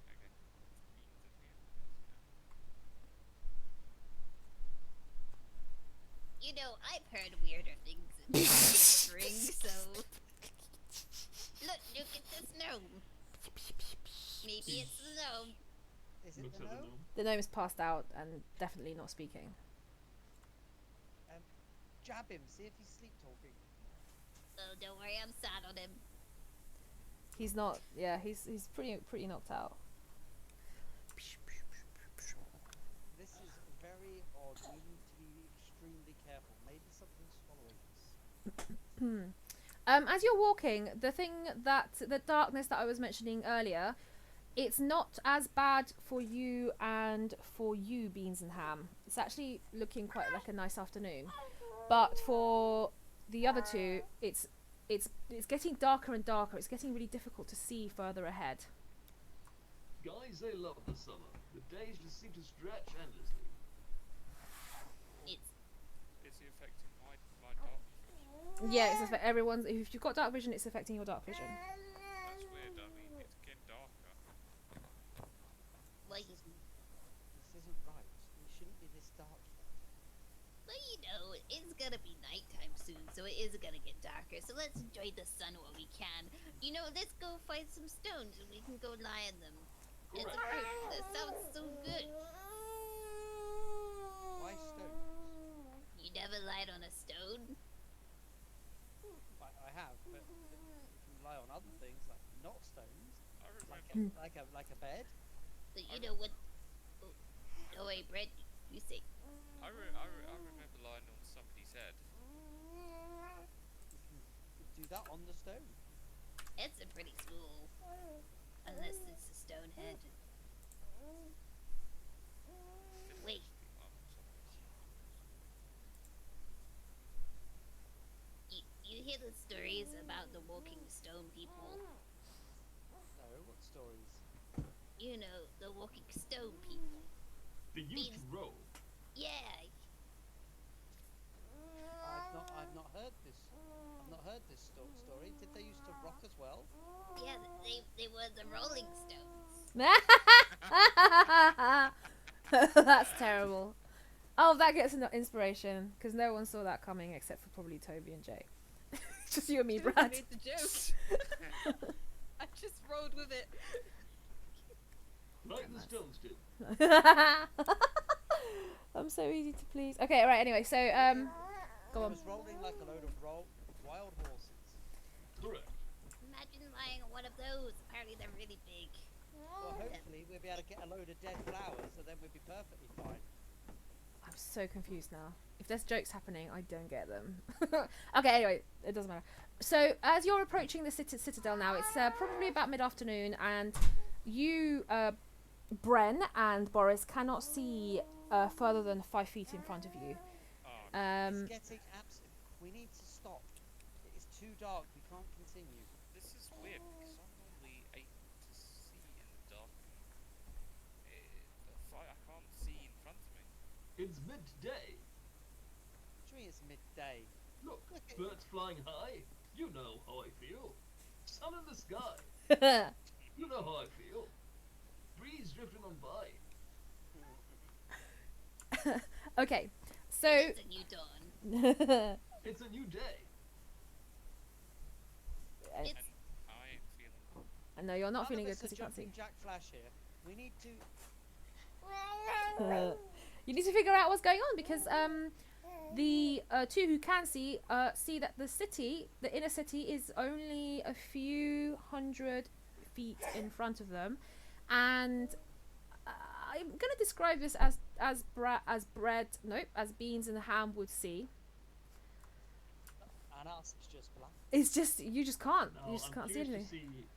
Speaker 8: You know, I've heard weirder things in spring, so... Look at this gnome. Maybe it's the gnome.
Speaker 3: Is it
Speaker 7: Looks
Speaker 3: the
Speaker 7: at the
Speaker 3: gnome?
Speaker 7: gnome.
Speaker 1: The gnome is passed out and definitely not speaking.
Speaker 3: Jab him, see if he's sleep talking.
Speaker 8: Oh, don't worry, I'm sad on him.
Speaker 1: He's not. Yeah, he's pretty knocked out.
Speaker 3: This is very odd. We need to be extremely careful. Maybe something's following us.
Speaker 1: As you're walking, the darkness that I was mentioning earlier, it's not as bad for you and for you, Beans and Ham. It's actually looking quite like a nice afternoon. But for the other 2, it's getting darker and darker. It's getting really difficult to see further ahead.
Speaker 7: Guys, they love the summer. The days just seem to stretch endlessly.
Speaker 5: Is it affecting my dark vision?
Speaker 1: Yeah, it's everyone's. If you've got dark vision, it's affecting your dark vision.
Speaker 5: That's weird. I mean, it's getting darker.
Speaker 8: Like,
Speaker 3: This isn't right. We shouldn't be this dark yet.
Speaker 8: well, you know, it's gonna be nighttime soon, so it is gonna get darker. So let's enjoy the sun while we can. You know, let's go find some stones and we can go lie on them. It's a fruit. That sounds so good.
Speaker 3: Why stones?
Speaker 8: You never lied on a stone?
Speaker 3: I have, but you can rely on other things like not stones,
Speaker 5: I remember.
Speaker 3: like a bed.
Speaker 8: But you know what? Oh, no way, Brett. You say.
Speaker 5: I remember lying on somebody's head.
Speaker 3: You can do that on the stone.
Speaker 8: It's a pretty small. Unless it's a stone head. Wait. You hear the stories about the walking stone people?
Speaker 3: No, what stories?
Speaker 8: You know, the walking stone people.
Speaker 7: They used to roll.
Speaker 8: Yeah.
Speaker 3: I've not heard this. I've not heard this story. Did they used to rock as well?
Speaker 8: Yeah, they were the Rolling Stones.
Speaker 1: That's terrible. Oh, that gets an inspiration because no one saw that coming except for probably Toby and Jay. Just you and me,
Speaker 9: Dude, I
Speaker 1: Brad.
Speaker 9: made the joke. I just rolled with it.
Speaker 7: Like the stones do.
Speaker 1: I'm so easy to please. Okay, right. Anyway, so go
Speaker 3: I
Speaker 1: on.
Speaker 3: was rolling like a load of wild horses.
Speaker 7: Correct.
Speaker 8: Imagine lying on one of those. Apparently they're really big.
Speaker 3: Well, hopefully we'll be able to get a load of dead flowers, so then we'll be perfectly fine.
Speaker 1: I'm so confused now. If there's jokes happening, I don't get them. Okay, anyway, it doesn't matter. So, as you're approaching the citadel now, it's probably about mid-afternoon, and you, Bren and Boris, cannot see further than 5 feet in front of you.
Speaker 5: Oh,
Speaker 3: It's getting absolute. We need to stop. It is too dark. We can't continue.
Speaker 5: this is weird because I'm normally able to see in the dark. I can't see in front of me.
Speaker 7: It's midday.
Speaker 3: What do you mean it's midday?
Speaker 7: Look,
Speaker 3: Look at-
Speaker 7: birds flying high. You know how I feel. Sun in the sky. You know how I feel. Breeze drifting on by.
Speaker 1: Okay, so
Speaker 8: It's a new dawn.
Speaker 7: It's a new day.
Speaker 8: It's
Speaker 5: I ain't feeling.
Speaker 1: no, you're not
Speaker 3: None
Speaker 1: feeling
Speaker 3: of
Speaker 1: good
Speaker 3: us
Speaker 1: because
Speaker 3: are
Speaker 1: you can't see.
Speaker 3: jumping Jack Flash here. We need to.
Speaker 1: You need to figure out what's going on because the two who can see that the inner city is only a few hundred feet in front of them, and I'm gonna describe this as beans and ham would see.
Speaker 3: And us, it's just black.
Speaker 1: It's just you just can't
Speaker 7: Now,
Speaker 1: you just
Speaker 7: I'm
Speaker 1: can't see
Speaker 7: curious
Speaker 1: anything.
Speaker 7: to see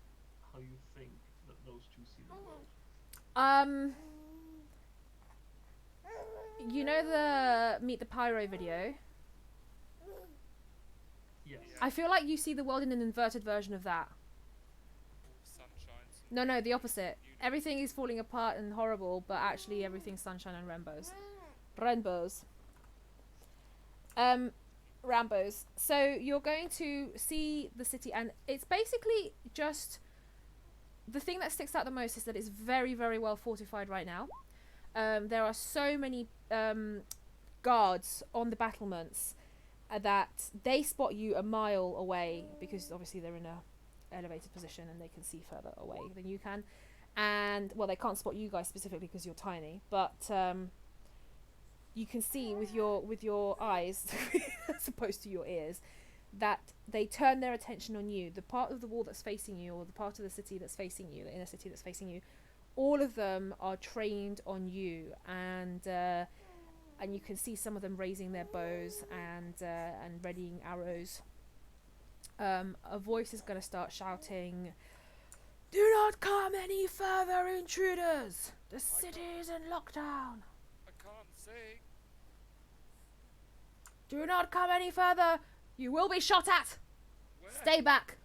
Speaker 7: how you think that those two see the world.
Speaker 1: You know the Meet the Pyro video?
Speaker 7: Yes.
Speaker 1: I feel like you see the world in an inverted version of that.
Speaker 5: Sunshine.
Speaker 1: No, the opposite. Everything is falling apart and horrible, but actually everything's sunshine and rainbows. Rainbows. Rambos. So you're going to see the city, and it's basically just the thing that sticks out the most is that it's very, very well fortified right now. There are so many guards on the battlements that they spot you a mile away because obviously they're in a elevated position and they can see further away than you can. And well, they can't spot you guys specifically because you're tiny, but you can see with your eyes as opposed to your ears that they turn their attention on you. The part of the wall that's facing you, or the part of the city that's facing you, the inner city that's facing you, all of them are trained on you, and you can see some of them raising their bows and readying arrows. A voice is going to start shouting, "Do not come any further, intruders! The city is in lockdown!
Speaker 5: I can't see.
Speaker 1: Do not come any further! You will be shot at!
Speaker 5: Where?
Speaker 1: Stay back!"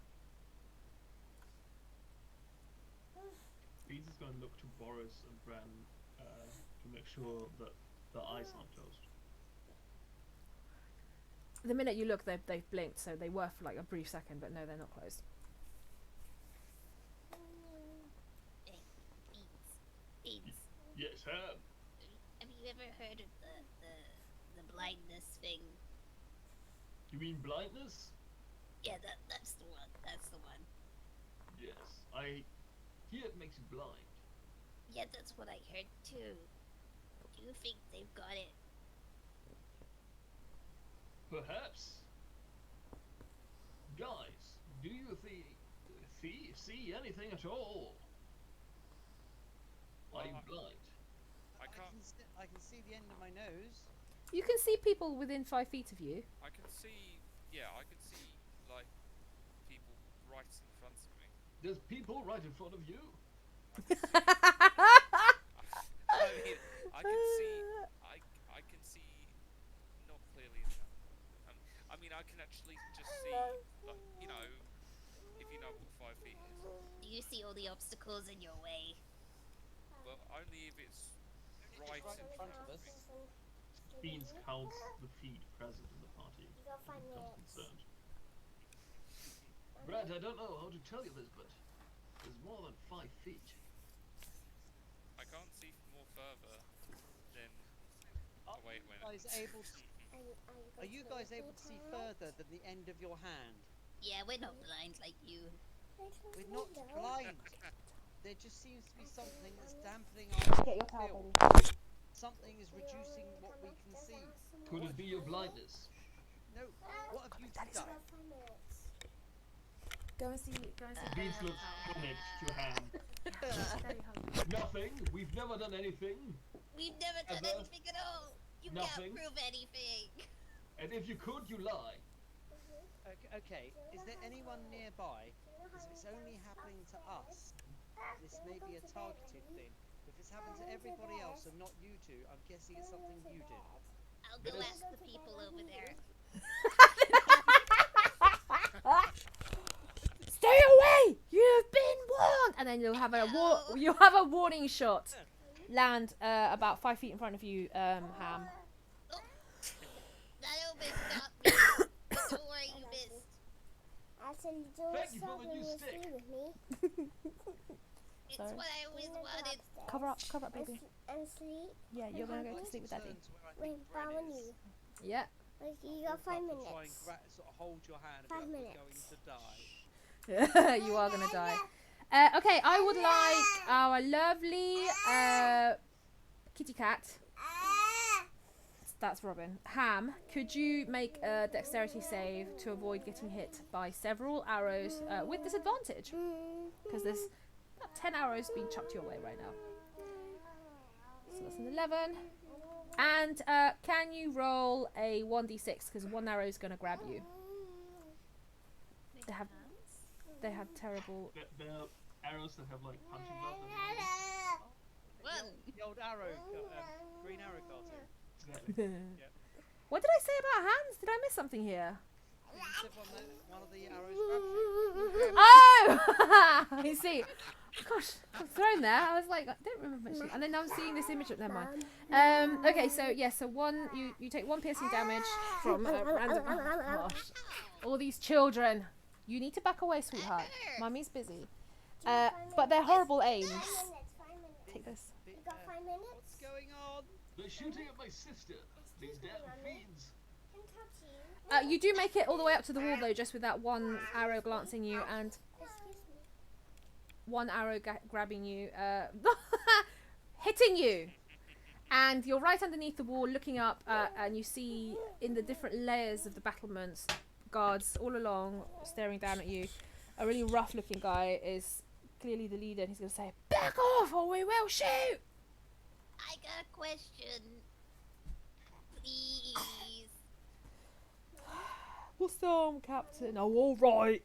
Speaker 7: Beans is going to look to Boris and Bran to make sure that their eyes aren't closed.
Speaker 1: The minute you look, they've blinked, so they were for like a brief second, but no, they're not closed.
Speaker 8: Beans.
Speaker 7: Yes, Ham.
Speaker 8: Have you ever heard of the blindness thing?
Speaker 7: You mean blindness?
Speaker 8: Yeah, that's the one. That's the one.
Speaker 7: Yes. I hear it makes you blind.
Speaker 8: Yeah, that's what I heard too. Do you think they've got it?
Speaker 7: Perhaps. Guys, do you see anything at all? Are you blind?
Speaker 5: I can't.
Speaker 3: I can see the end of my nose.
Speaker 1: You can see people within 5 feet of you.
Speaker 5: I can see. Yeah, I can see like people right in front of me.
Speaker 7: There's people right in front of you.
Speaker 5: I mean, I can see. I can see not clearly enough. I mean, I can actually just see, like, you know, if you know what 5 feet is.
Speaker 8: Do you see all the obstacles in your way?
Speaker 5: Well, only if it's right in front of me.
Speaker 7: Beans counts the feet present in the party.
Speaker 2: Go find
Speaker 7: Becomes
Speaker 2: it.
Speaker 7: concerned. Brad, I don't know how to tell you this, but there's more than 5 feet.
Speaker 5: I can't see more further.
Speaker 3: Are
Speaker 5: wait a
Speaker 3: you
Speaker 5: minute.
Speaker 3: guys able to? Are you guys able to see further than the end of your hand?
Speaker 8: Yeah, we're not blind like you.
Speaker 3: We're not blind. There just seems to be something that's dampening our
Speaker 1: Get your towel,
Speaker 3: film.
Speaker 1: baby.
Speaker 3: Something is reducing what we can see.
Speaker 7: Could it be your blindness?
Speaker 3: No, what have you done?
Speaker 1: Go and see.
Speaker 7: Beans looks panicked to hand. Nothing. We've never done anything.
Speaker 8: We've never done
Speaker 7: Ever?
Speaker 8: anything at all. You
Speaker 7: Nothing.
Speaker 8: can't prove anything.
Speaker 7: And if you could, you lie.
Speaker 3: Okay, is there anyone nearby? Because if it's only happening to us, this may be a targeted thing. If it's happened to everybody else and not you two, I'm guessing it's something you did.
Speaker 8: I'll go ask the people over there.
Speaker 1: Stay away! You've been warned. And then you'll have a warning shot land about 5 feet in front of you, Ham.
Speaker 8: Oh, that almost stopped me. Don't worry, you missed.
Speaker 7: Thank you for the new stick.
Speaker 8: It's
Speaker 1: Sorry.
Speaker 8: what I always wanted.
Speaker 1: Cover up, baby.
Speaker 2: And sleep.
Speaker 1: Yeah, you're gonna go to sleep with Daddy.
Speaker 2: Wait, Barney.
Speaker 1: Yeah.
Speaker 2: You got 5
Speaker 3: Try and
Speaker 2: minutes.
Speaker 3: sort of hold your hand.
Speaker 2: 5
Speaker 3: We're
Speaker 2: minutes.
Speaker 3: going to die.
Speaker 1: You are gonna die. Okay, I would like our lovely kitty cat. That's Robin. Ham, could you make a dexterity save to avoid getting hit by several arrows with disadvantage? Because there's about 10 arrows being chucked your way right now. So that's an 11. And can you roll a 1d6? Because one arrow is going to grab you. They have terrible...
Speaker 7: They're arrows that have like punching buttons.
Speaker 8: One.
Speaker 3: The old arrow, green arrow cartoon.
Speaker 7: Exactly.
Speaker 1: What did I say about hands? Did I miss something here?
Speaker 3: You said one of the arrows grabbed you.
Speaker 1: Oh! I see. Gosh, I was thrown there. I was like, I don't remember mentioning. And then I'm seeing this image of them. Okay, so yeah, so you take 1 piercing damage from a random. Oh, gosh, all these children. You need to back away, sweetheart. Mummy's busy. But they're horrible aims.
Speaker 2: 5 minutes.
Speaker 1: Take this.
Speaker 2: You got 5 minutes?
Speaker 3: What's going on?
Speaker 7: They're shooting at my sister. These damn fiends.
Speaker 2: Can touch you.
Speaker 1: You do make it all the way up to the wall though, just with that one arrow glancing you and
Speaker 2: Excuse me.
Speaker 1: one arrow grabbing you, hitting you. And you're right underneath the wall, looking up, and you see in the different layers of the battlements, guards all along, staring down at you. A really rough-looking guy is clearly the leader, and he's going to say, "Back off, or we will shoot!"
Speaker 8: I got a question. Please.
Speaker 1: What's the Captain? Oh, all right.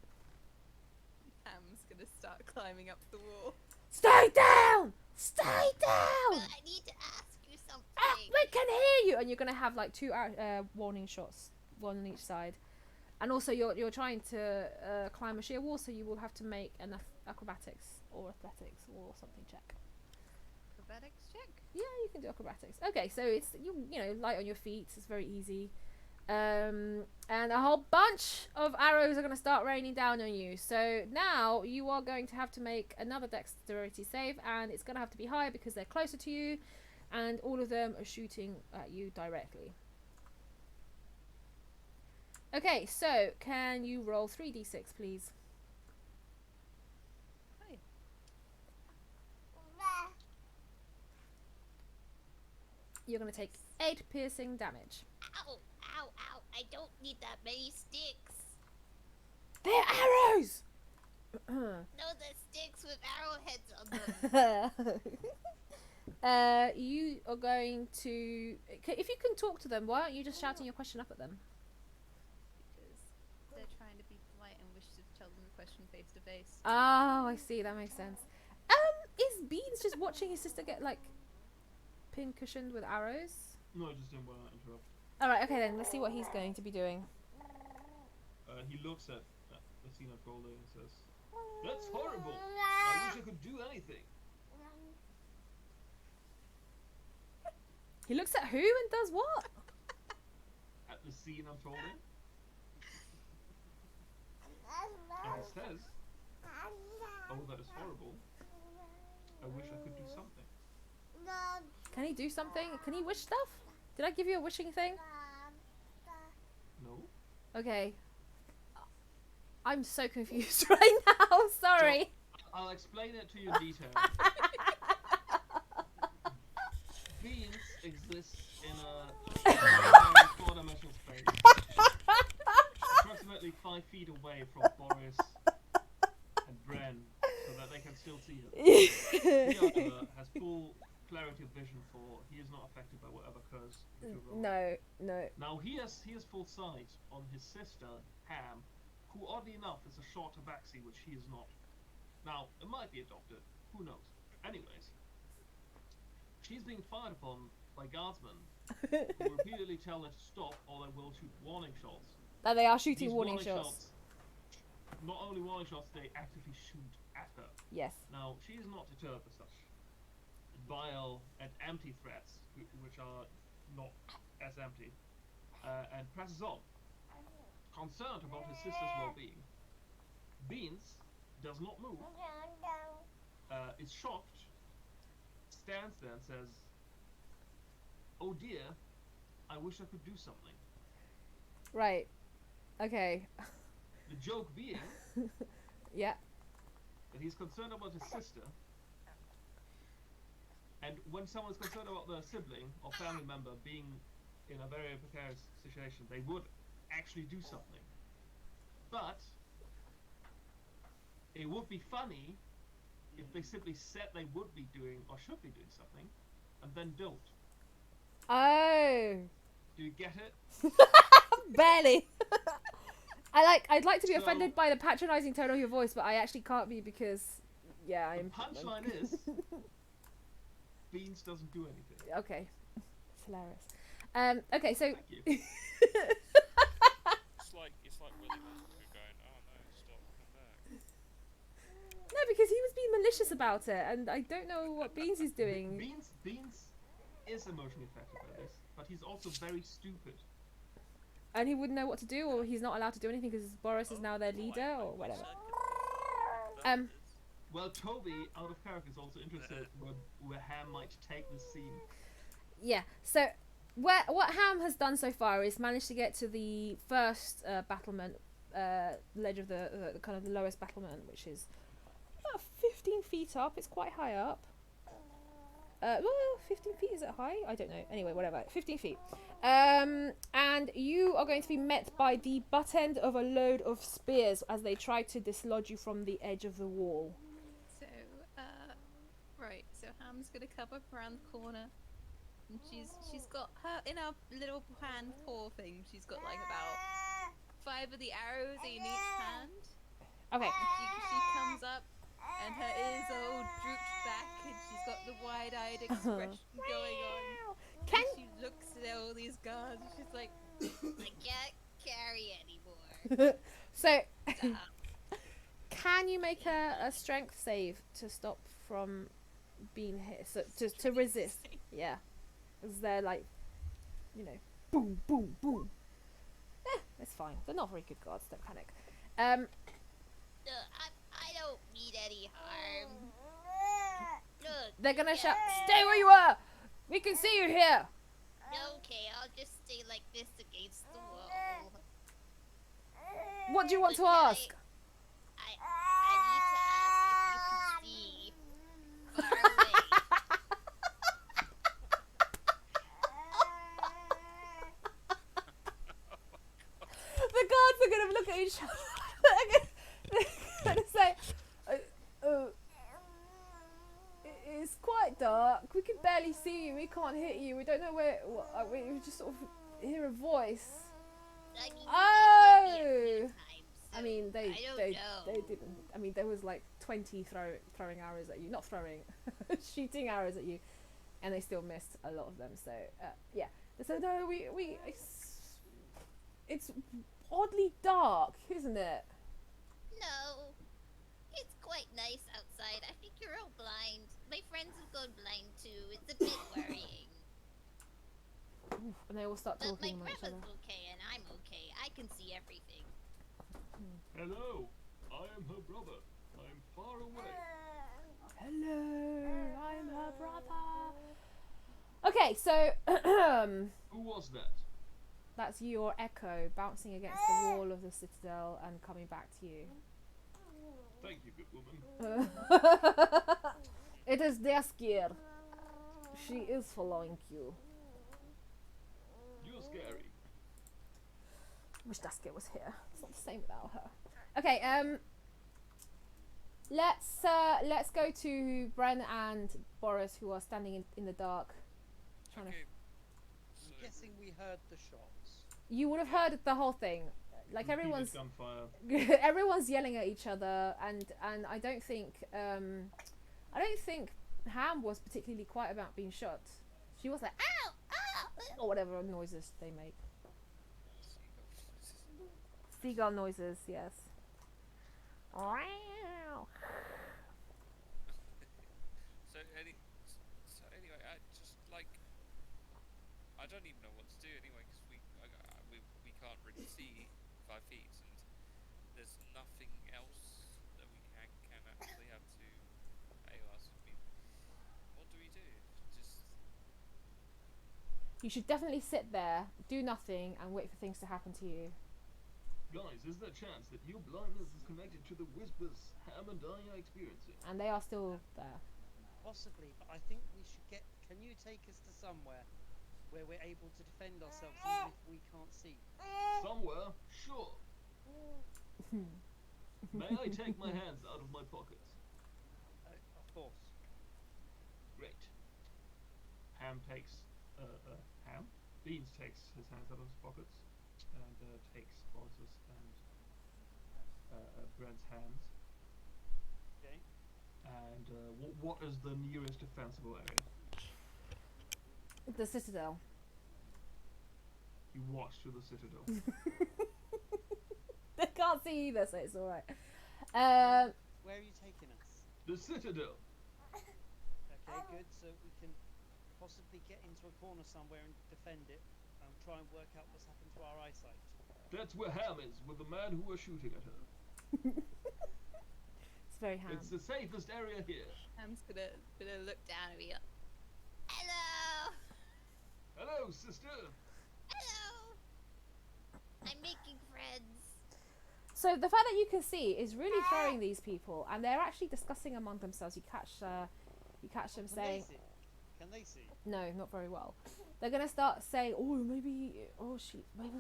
Speaker 9: Ham's gonna start climbing up the wall.
Speaker 1: Stay down! Stay down!
Speaker 8: But I need to ask you something.
Speaker 1: We can hear you! And you're going to have like 2 warning shots, one on each side. And also you're trying to climb a sheer wall, so you will have to make an acrobatics or athletics or something check.
Speaker 9: Acrobatics check.
Speaker 1: Yeah, you can do acrobatics. Okay, so it's you know, light on your feet. It's very easy. And a whole bunch of arrows are going to start raining down on you. So now you are going to have to make another dexterity save, and it's going to have to be higher because they're closer to you, and all of them are shooting at you directly. Okay, so can you roll 3d6, please?
Speaker 9: Hi.
Speaker 1: You're going to take 8 piercing damage.
Speaker 8: Ow, ow, ow. I don't need that many sticks.
Speaker 1: They're arrows!
Speaker 8: No, the sticks with arrowheads on them.
Speaker 1: You are going to... If you can talk to them, why aren't you just shouting your question up at them?
Speaker 9: Because they're trying to be polite and wish to tell them the question face to face.
Speaker 1: Oh, I see. That makes sense. Is Beans just watching his sister get, like, pin-cushioned with arrows?
Speaker 7: No, I just didn't want to interrupt.
Speaker 1: Alright, okay then. Let's see what he's going to be doing.
Speaker 7: He looks at Messina Folder and says, "That's horrible. I wish I could do anything."
Speaker 1: He looks at who and does what?
Speaker 7: At the scene unfolding. And he says, "Oh, that is horrible. I wish I could do something."
Speaker 1: Can he do something? Can he wish stuff? Did I give you a wishing thing?
Speaker 7: No.
Speaker 1: Okay. I'm so confused right now. Sorry.
Speaker 7: So, I'll explain it to you in detail. Beans exists in a four-dimensional space, approximately 5 feet away from Boris and Bren, so that they can still see it. He, however, has full clarity of vision, for he is not affected by whatever occurs.
Speaker 1: No.
Speaker 7: Now he has full sight on his sister Ham, who oddly enough is a short tabaxi, which he is not. Now it might be adopted, who knows? Anyways, she's being fired upon by guardsmen who repeatedly tell her to stop, or they will shoot warning shots.
Speaker 1: That they are shooting
Speaker 7: These
Speaker 1: warning shots.
Speaker 7: Not only warning shots, they actively shoot at her.
Speaker 1: Yes.
Speaker 7: Now, she is not deterred by such vile and empty threats, which are not as empty, and presses on, concerned about his sister's well-being. Beans does not move, is shocked, stands there and says, "Oh dear, I wish I could do something."
Speaker 1: Right. Okay.
Speaker 7: The joke being
Speaker 1: yeah.
Speaker 7: that he's concerned about his sister, and when someone is concerned about their sibling or family member being in a very precarious situation, they would actually do something. But it would be funny if they simply said they would be doing or should be doing something, and then don't.
Speaker 1: Oh.
Speaker 7: Do you get it?
Speaker 1: Barely. I'd like to be offended by the patronizing tone of your voice, but I actually can't be because, yeah, I'm.
Speaker 7: The punchline is, Beans doesn't do anything.
Speaker 1: Okay, it's hilarious. Okay, so.
Speaker 7: Thank you.
Speaker 5: It's like Willy Wonka going, "Oh no, stop, come back."
Speaker 1: No, because he was being malicious about it, and I don't know what Beans is doing.
Speaker 7: Beans is emotionally affected by this, but he's also very stupid.
Speaker 1: And he wouldn't know what to do, or he's not allowed to do anything because Boris is now their leader, or whatever.
Speaker 7: Well, Toby, out of character, is also interested where Ham might take this scene.
Speaker 1: Yeah. So, what Ham has done so far is managed to get to the first battlement ledge of the kind of the lowest battlement, which is about 15 feet up. It's quite high up. Well, 15 feet, is it high? I don't know. Anyway, whatever. 15 feet. And you are going to be met by the butt end of a load of spears as they try to dislodge you from the edge of the wall.
Speaker 9: So, right. So Ham's gonna come up around the corner, and she's got her in her little hand paw thing. She's got like about 5 of the arrows in each hand.
Speaker 1: Okay.
Speaker 9: She comes up, and her ears all drooped back, and she's got the wide-eyed expression going on. And she looks at all these guards, and she's like,
Speaker 8: I can't carry anymore.
Speaker 1: So, can you make a strength save to stop from being hit? So to resist? Yeah, because they're like, you know, boom, boom, boom. It's fine. They're not very good guards. Don't panic.
Speaker 8: I don't mean any harm. Look,
Speaker 1: They're gonna shout, "Stay where you are! We can see you here!"
Speaker 8: Okay, I'll just stay like this against the wall.
Speaker 1: What do you want to
Speaker 8: But can
Speaker 1: ask?
Speaker 8: I need to ask if you can see far away.
Speaker 1: The guards are gonna look at each other. They're gonna say, "It's quite dark. We can barely see you. We can't hit you. We don't know where. We just sort of hear a voice."
Speaker 8: I mean,
Speaker 1: Oh!
Speaker 8: you did hit me a few times, so
Speaker 1: I mean, they
Speaker 8: know.
Speaker 1: didn't. I mean, there was like 20 throwing arrows at you, not throwing, shooting arrows at you, and they still missed a lot of them. So yeah. So no, it's oddly dark, isn't it?
Speaker 8: No, it's quite nice outside. I think you're all blind. My friends have gone blind too. It's a bit worrying.
Speaker 1: Oof, and they all start
Speaker 8: But my
Speaker 1: talking among each other.
Speaker 8: grandma's okay, and I'm okay. I can see everything.
Speaker 7: Hello, I am her brother. I am far away.
Speaker 1: Hello, I'm her brother. Okay, so
Speaker 7: Who was that?
Speaker 1: that's your echo bouncing against the wall of the citadel and coming back to you.
Speaker 7: Thank you, good woman.
Speaker 1: It is Daskir. She is following you.
Speaker 7: You're scary.
Speaker 1: Wish Daskir was here. It's not the same without her. Okay, let's go to Bren and Boris, who are standing in the dark. Trying
Speaker 5: Okay.
Speaker 3: I'm guessing we heard the shots.
Speaker 1: You would have heard the whole thing. Like everyone's
Speaker 7: Gunfire.
Speaker 1: everyone's yelling at each other, and I don't think Ham was particularly quiet about being shot. She was like ow, ow, or whatever noises they make. Seagull noises, yes. Wow.
Speaker 5: So anyway, I just like I don't even know what to do anyway because we can't really see 5 feet and there's nothing else that we can actually have to aid us. I mean, what do we do? Just
Speaker 1: You should definitely sit there, do nothing, and wait for things to happen to you.
Speaker 7: Guys, is there a chance that your blindness is connected to the whispers Ham and I are experiencing?
Speaker 1: And they are still there.
Speaker 3: Possibly, but I think we should get. Can you take us to somewhere where we're able to defend ourselves even if we can't see?
Speaker 7: Somewhere? Sure. May I take my hands out of my pockets?
Speaker 3: Of course.
Speaker 7: Great. Ham? Beans takes his hands out of his pockets and takes Boris's and Brent's hands.
Speaker 3: Okay.
Speaker 7: And what is the nearest defensible area?
Speaker 1: The citadel.
Speaker 7: You watch through the citadel.
Speaker 1: They can't see either, so it's alright.
Speaker 3: Where are you taking us?
Speaker 7: The citadel!
Speaker 3: Okay, good. So we can possibly get into a corner somewhere and defend it and try and work out what's happened to our eyesight.
Speaker 7: That's where Ham is, with the man who was shooting at her.
Speaker 1: It's very Ham.
Speaker 7: It's the safest area here.
Speaker 9: Ham's gonna look down and be like,
Speaker 8: Hello!
Speaker 7: Hello, sister!
Speaker 8: Hello! I'm making friends.
Speaker 1: So the fact that you can see is really throwing these people, and they're actually discussing among themselves. You catch them saying,
Speaker 3: Can they see?
Speaker 1: no, not very well. They're gonna start saying, maybe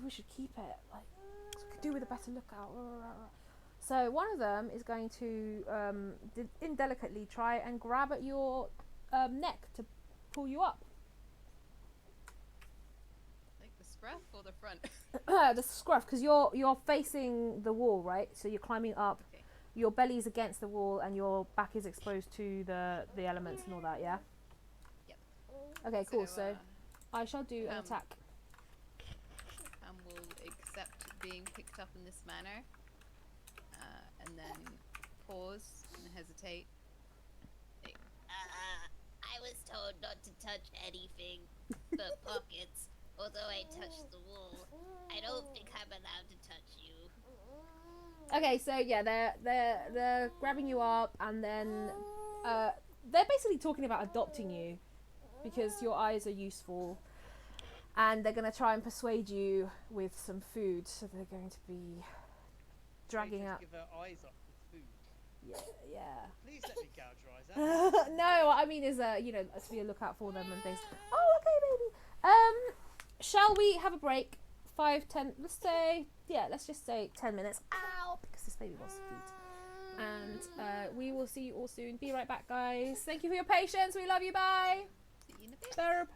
Speaker 1: we should keep it. Like, could do with a better lookout. So one of them is going to indelicately try and grab at your neck to pull you up.
Speaker 9: like the scruff or the front?
Speaker 1: The scruff, because you're facing the wall, right? So you're climbing up.
Speaker 9: Okay.
Speaker 1: Your belly's against the wall, and your back is exposed to the elements and all that. Yeah.
Speaker 9: Yep.
Speaker 1: Okay, cool. So I shall do an
Speaker 9: um,
Speaker 1: attack.
Speaker 9: Ham will accept being picked up in this manner, and then pause and hesitate.
Speaker 8: I was told not to touch anything but pockets. Although I touched the wool, I don't think I'm allowed to touch you.
Speaker 1: Okay, so yeah, they're grabbing you up, and then they're basically talking about adopting you because your eyes are useful, and they're gonna try and persuade you with some food. So they're going to be dragging
Speaker 3: Just
Speaker 1: up.
Speaker 3: give her eyes up with food.
Speaker 1: Yeah.
Speaker 3: Please let me gouge her eyes out.
Speaker 1: No, what I mean is to be a lookout for them and things. Oh, okay, baby. Shall we have a break? 5, 10. Let's just say 10 minutes. Ow, because this baby wants food. And we will see you all soon. Be right back, guys. Thank you for your patience. We love you. Bye.
Speaker 9: See you in a bit.
Speaker 1: Verb.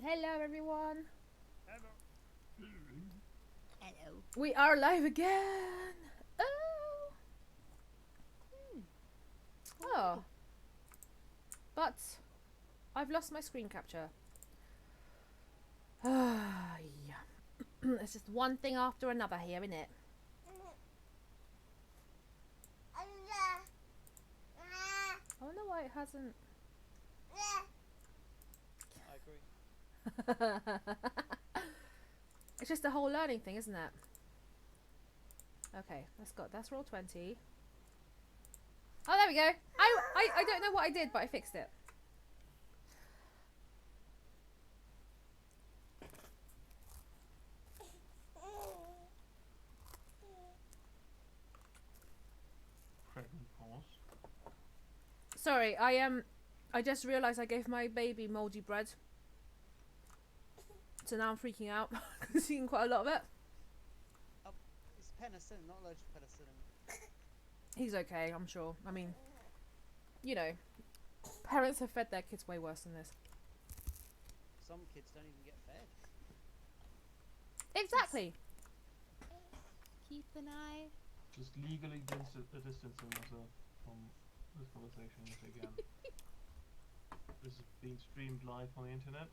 Speaker 1: Hello, everyone.
Speaker 8: Hello.
Speaker 1: We are live again. Oh. Oh. But I've lost my screen capture. Ah, yeah. It's just one thing after another here, isn't it? I wonder why it hasn't.
Speaker 3: I agree.
Speaker 1: It's just the whole learning thing, isn't it? Okay, that's roll 20. Oh, there we go. I don't know what I did, but I fixed it.
Speaker 7: Pregnant pause.
Speaker 1: Sorry, I just realised I gave my baby mouldy bread. So now I'm freaking out because he's eating quite a lot of it.
Speaker 3: It's penicillin, not allergic to penicillin.
Speaker 1: He's okay, I'm sure. I mean, you know, parents have fed their kids way worse than this.
Speaker 3: Some kids don't even get fed.
Speaker 1: Exactly.
Speaker 9: Keep an eye.
Speaker 7: Just legally distancing myself from this conversation yet again. This is being streamed live on the internet.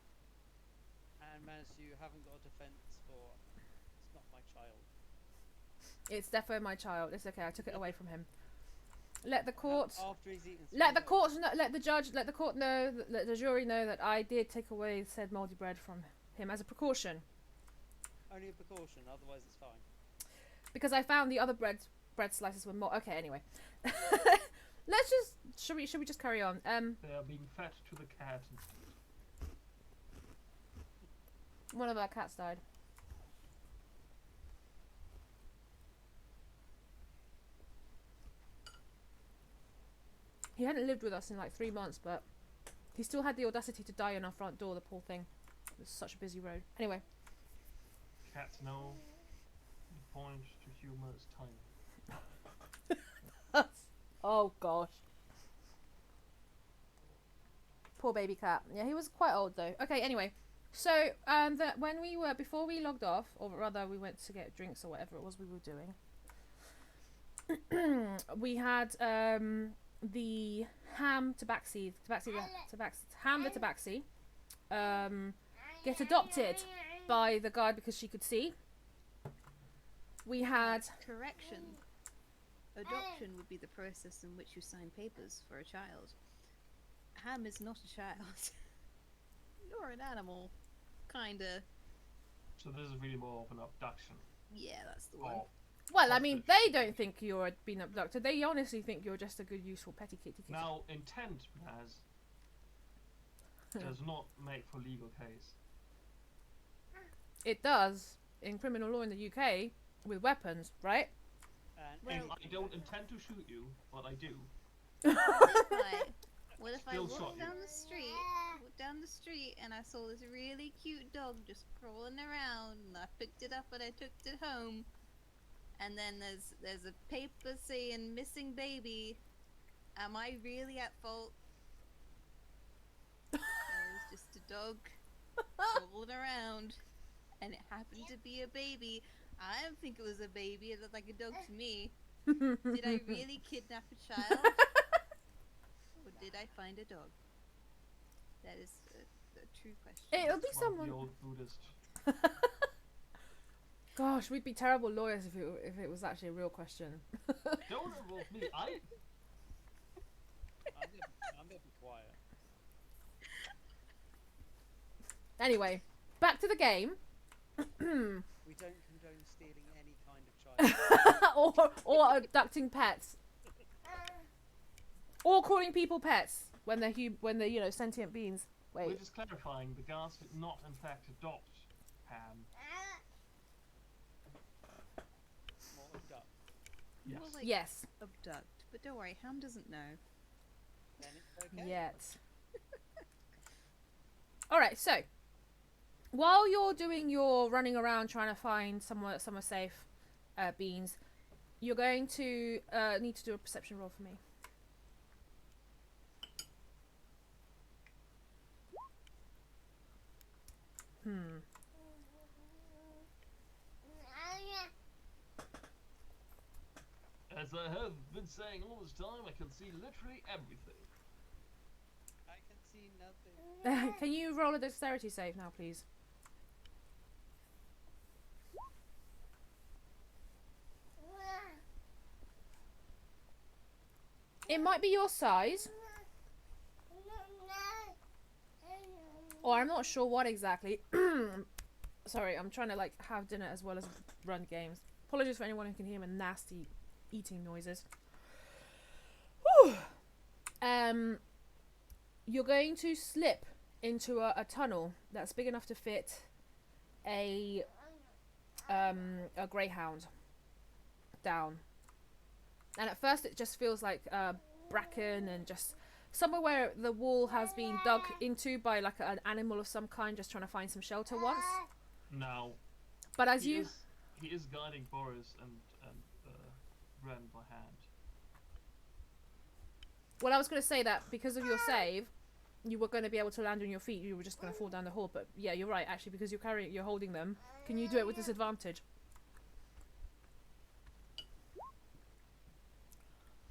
Speaker 3: And Manus, you haven't got a defence for it's not my child.
Speaker 1: It's defo my child. It's okay. I took it away from him. Let the court.
Speaker 3: After he's eaten.
Speaker 1: Let the court. Let the judge. Let the court know. Let the jury know that I did take away said mouldy bread from him as a precaution.
Speaker 3: Only a precaution. Otherwise, it's fine.
Speaker 1: Because I found the other bread slices were more. Okay. Anyway, let's just. Should we just carry on?
Speaker 7: They are being fed to the cat.
Speaker 1: One of our cats died. He hadn't lived with us in like 3 months, but he still had the audacity to die on our front door, the poor thing. It was such a busy road. Anyway.
Speaker 7: Cats know the point to humour is timing.
Speaker 1: Oh gosh. Poor baby cat. Yeah, he was quite old though. Okay, anyway. So, when we were, before we logged off, or rather we went to get drinks or whatever it was we were doing, we had the ham tabaxi get adopted by the guard because she could see. We had
Speaker 9: Correction. Adoption would be the process in which you sign papers for a child. Ham is not a child. You're an animal. Kinda.
Speaker 7: So this is really more of an abduction.
Speaker 9: Yeah, that's the one.
Speaker 1: well, I mean, they don't think you're being abducted. They honestly think you're just a good, useful petty kitty.
Speaker 7: Now, intent, Baz, does not make for legal case.
Speaker 1: It does in criminal law in the UK with weapons, right?
Speaker 7: And I don't intend to shoot you, but I do.
Speaker 9: What if I
Speaker 7: Still
Speaker 9: walked
Speaker 7: shot you.
Speaker 9: down the street and I saw this really cute dog just crawling around and I picked it up and I took it home and then there's a paper saying missing baby. Am I really at fault? It was just a dog crawling around and it happened to be a baby. I don't think it was a baby, it looked like a dog to me. Did I really kidnap a child? Or did I find a dog? That is a true question.
Speaker 1: It'll be
Speaker 7: One of
Speaker 1: someone.
Speaker 7: the old Buddhist.
Speaker 1: Gosh, we'd be terrible lawyers if it was actually a real question.
Speaker 7: Don't involve me.
Speaker 3: I'm gonna be quiet.
Speaker 1: Anyway, back to the game.
Speaker 3: We don't condone stealing any kind of child.
Speaker 1: or abducting pets. Or calling people pets when they're sentient beings.
Speaker 7: We're
Speaker 1: Wait.
Speaker 7: just clarifying the guards did not in fact adopt Ham.
Speaker 3: More abduct.
Speaker 7: Yes.
Speaker 9: More like
Speaker 1: Yes.
Speaker 9: abduct. But don't worry, Ham doesn't know.
Speaker 3: Then it's okay.
Speaker 1: Yet. Alright, so while you're doing your running around trying to find somewhere safe beans, you're going to need to do a perception roll for me.
Speaker 7: As I have been saying all this time, I can see literally everything.
Speaker 10: I can see nothing.
Speaker 1: Can you roll a dexterity save now, please? It might be your size, or I'm not sure what exactly. Sorry, I'm trying to like have dinner as well as run games. Apologies for anyone who can hear my nasty eating noises. Whew. You're going to slip into a tunnel that's big enough to fit a greyhound down. And at first it just feels like bracken and just somewhere where the wall has been dug into by like an animal of some kind, just trying to find some shelter once.
Speaker 7: Now,
Speaker 1: But as
Speaker 7: he is guiding Boris and Ren by hand.
Speaker 1: Well, I was going to say that because of your save, you were going to be able to land on your feet. You were just going to fall down the hole. But yeah, you're right. Actually, because you're holding them. Can you do it with disadvantage?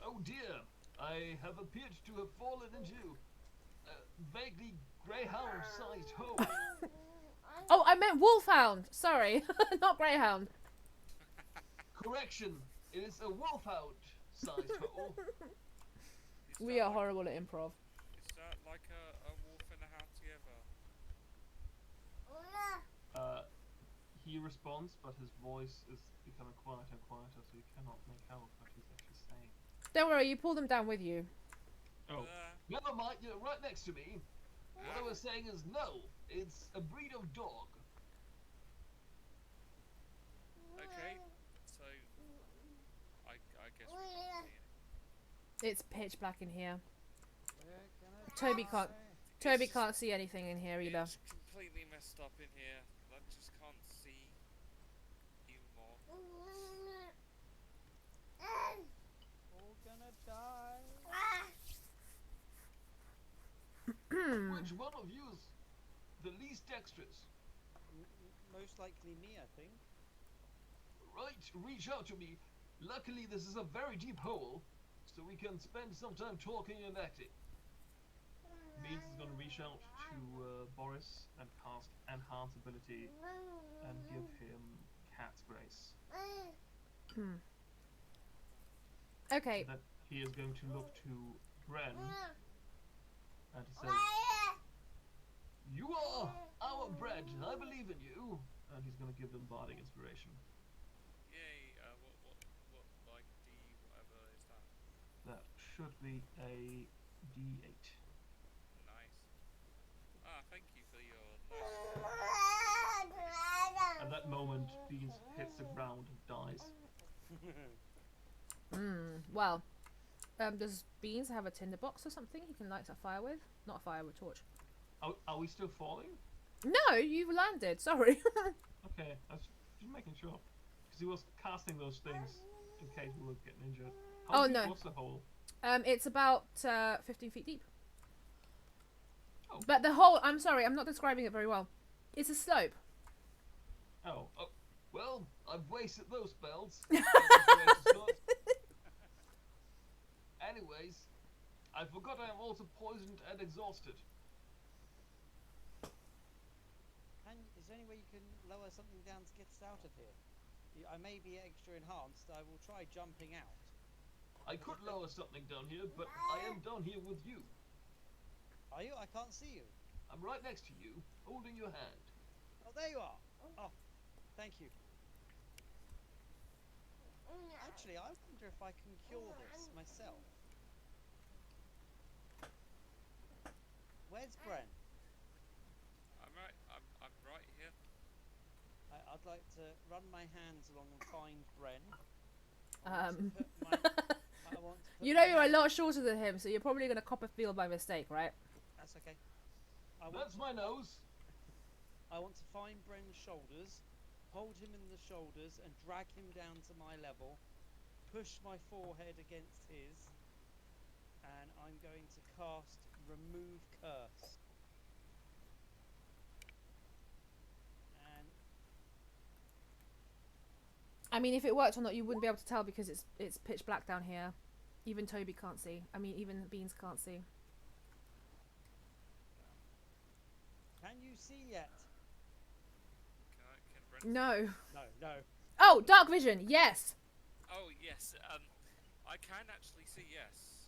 Speaker 7: Oh dear, I have appeared to have fallen into a vaguely greyhound-sized hole.
Speaker 1: Oh, I meant wolfhound. Sorry, not greyhound.
Speaker 7: Correction, it is a wolfhound-sized hole.
Speaker 1: We are horrible at improv.
Speaker 5: Is that like a wolf and a hound together?
Speaker 7: He responds, but his voice is becoming quieter and quieter, so you cannot make out what he's actually saying.
Speaker 1: Don't worry, you pull them down with you.
Speaker 7: Oh, never mind, you're right next to me. What I was saying is no, it's a breed of dog.
Speaker 5: Okay, so I guess we can't see it.
Speaker 1: It's pitch black in here. Toby can't see anything in here either.
Speaker 5: It's completely messed up in here. I just can't see even more.
Speaker 10: All gonna die.
Speaker 7: Which one of you is the least dexterous?
Speaker 10: Most likely me, I think.
Speaker 7: Right, reach out to me. Luckily, this is a very deep hole, so we can spend some time talking and acting. Beans is going to reach out to Boris and cast Enhance Ability and give him Cat's Grace.
Speaker 1: Okay.
Speaker 7: Then he is going to look to Bren and to say, "You are our bread, I believe in you." And he's going to give them Bardic Inspiration.
Speaker 5: Yay, what, like D, whatever is that?
Speaker 7: That should be a D8.
Speaker 5: Nice. Thank you for your
Speaker 7: At that moment, Beans hits the ground and dies.
Speaker 1: Well, does Beans have a tinderbox or something he can light a fire with? Not a fire, with a torch.
Speaker 7: Are we still falling?
Speaker 1: No, you've landed. Sorry.
Speaker 7: Okay, I was just making sure. Because he was casting those things in case we were getting injured. How deep was the hole?
Speaker 1: It's about 15 feet deep.
Speaker 7: Oh.
Speaker 1: But the hole, I'm sorry, I'm not describing it very well. It's a slope.
Speaker 7: Oh, well, I've wasted those spells. Anyways, I forgot I am also poisoned and exhausted.
Speaker 10: Is there any way you can lower something down to get us out of here? I may be extra enhanced. I will try jumping out.
Speaker 7: I could lower something down here, but I am down here with you.
Speaker 10: Are you? I can't see you.
Speaker 7: I'm right next to you, holding your hand.
Speaker 10: Oh, there you are. Oh, thank you. Actually, I wonder if I can cure this myself. Where's Bren?
Speaker 5: I'm right here.
Speaker 10: I'd like to run my hands along and find Bren.
Speaker 1: You know you're a lot shorter than him, so you're probably going to cop a field by mistake, right?
Speaker 10: That's okay.
Speaker 7: That's my nose.
Speaker 10: I want to find Bren's shoulders, hold him in the shoulders and drag him down to my level, push my forehead against his, and I'm going to cast Remove Curse.
Speaker 1: I mean, if it worked or not, you wouldn't be able to tell because it's pitch black down here. Even Toby can't see. I mean, even Beans can't see.
Speaker 10: Can you see yet?
Speaker 5: Can Brendan?
Speaker 1: No.
Speaker 10: No.
Speaker 1: Oh, dark vision. Yes.
Speaker 5: Oh yes. I can actually see. Yes.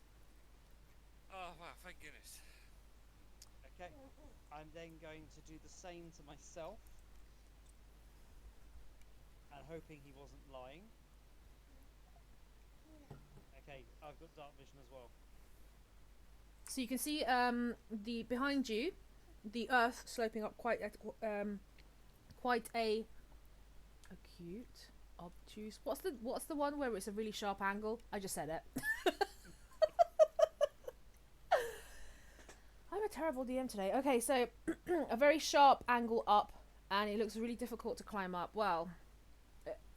Speaker 5: Oh wow! Thank goodness.
Speaker 10: Okay. I'm then going to do the same to myself. And hoping he wasn't lying. Okay, I've got dark vision as well.
Speaker 1: So you can see the behind you, the earth sloping up quite a acute, obtuse. What's the one where it's a really sharp angle? I just said it. I'm a terrible DM today. Okay, so a very sharp angle up, and it looks really difficult to climb up. Well,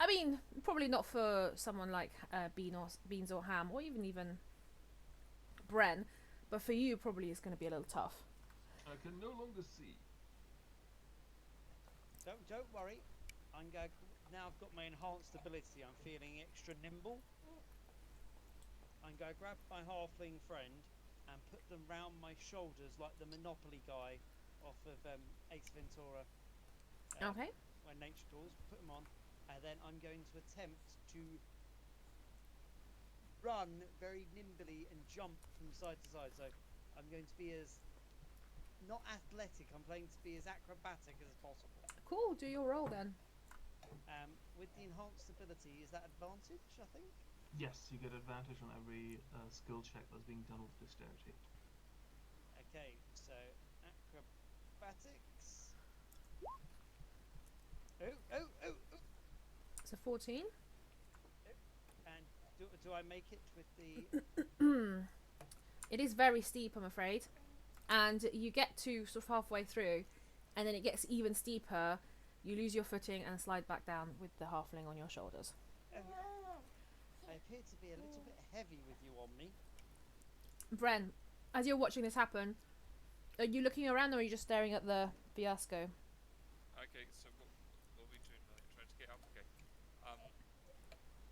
Speaker 1: I mean, probably not for someone like Beans or Ham, or even Bren, but for you, probably it's going to be a little tough.
Speaker 7: I can no longer see.
Speaker 10: Don't worry. I'm going. Now I've got my enhanced ability. I'm feeling extra nimble. I'm going to grab my halfling friend and put them round my shoulders like the Monopoly guy off of Ace Ventura.
Speaker 1: Okay.
Speaker 10: When nature calls, put them on, and then I'm going to attempt to run very nimbly and jump from side to side. So I'm going to be as not athletic. I'm playing to be as acrobatic as possible.
Speaker 1: Cool. Do your roll then.
Speaker 10: With the enhanced ability, is that advantage? I think.
Speaker 4: Yes, you get advantage on every skill check that's being done with dexterity.
Speaker 10: Okay, so acrobatics. Oh.
Speaker 1: It's a 14.
Speaker 10: And do I make it with the?
Speaker 1: It is very steep, I'm afraid. And you get to sort of halfway through, and then it gets even steeper. You lose your footing and slide back down with the halfling on your shoulders.
Speaker 10: I appear to be a little bit heavy with you on me.
Speaker 1: Bren, as you're watching this happen, are you looking around or are you just staring at the fiasco?
Speaker 5: Okay, so what are we doing? Like, trying to get up? Okay.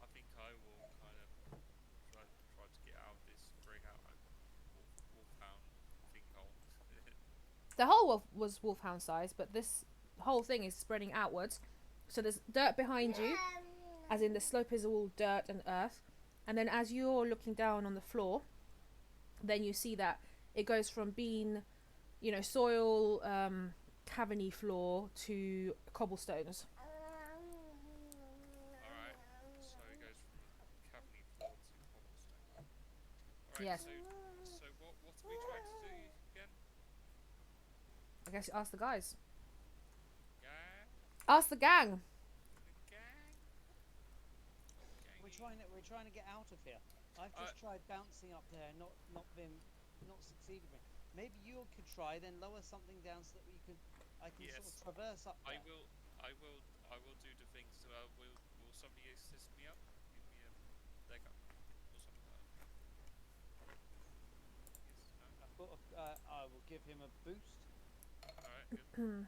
Speaker 5: I think I will kind of try to get out of this greyhound wolfhound thing hole.
Speaker 1: The hole was wolfhound size, but this whole thing is spreading outwards. So there's dirt behind you, as in the slope is all dirt and earth. And then as you're looking down on the floor, then you see that it goes from being, soil, caverny floor to cobblestones.
Speaker 5: Alright, so it goes from caverny floor to cobblestone. Alright,
Speaker 1: Yes.
Speaker 5: So what are we trying to do again?
Speaker 1: I guess ask the guys.
Speaker 5: Gang?
Speaker 1: Ask the gang.
Speaker 5: The gang?
Speaker 10: We're trying to get out of here. I've just tried bouncing up there, not succeeding. Maybe you could try, then lower something down so that I can sort of traverse up there.
Speaker 5: I will do the things. Will somebody assist me up? Give me a leg up or something like that. Yes. No.
Speaker 10: I will give him a boost.
Speaker 5: Alright. Good.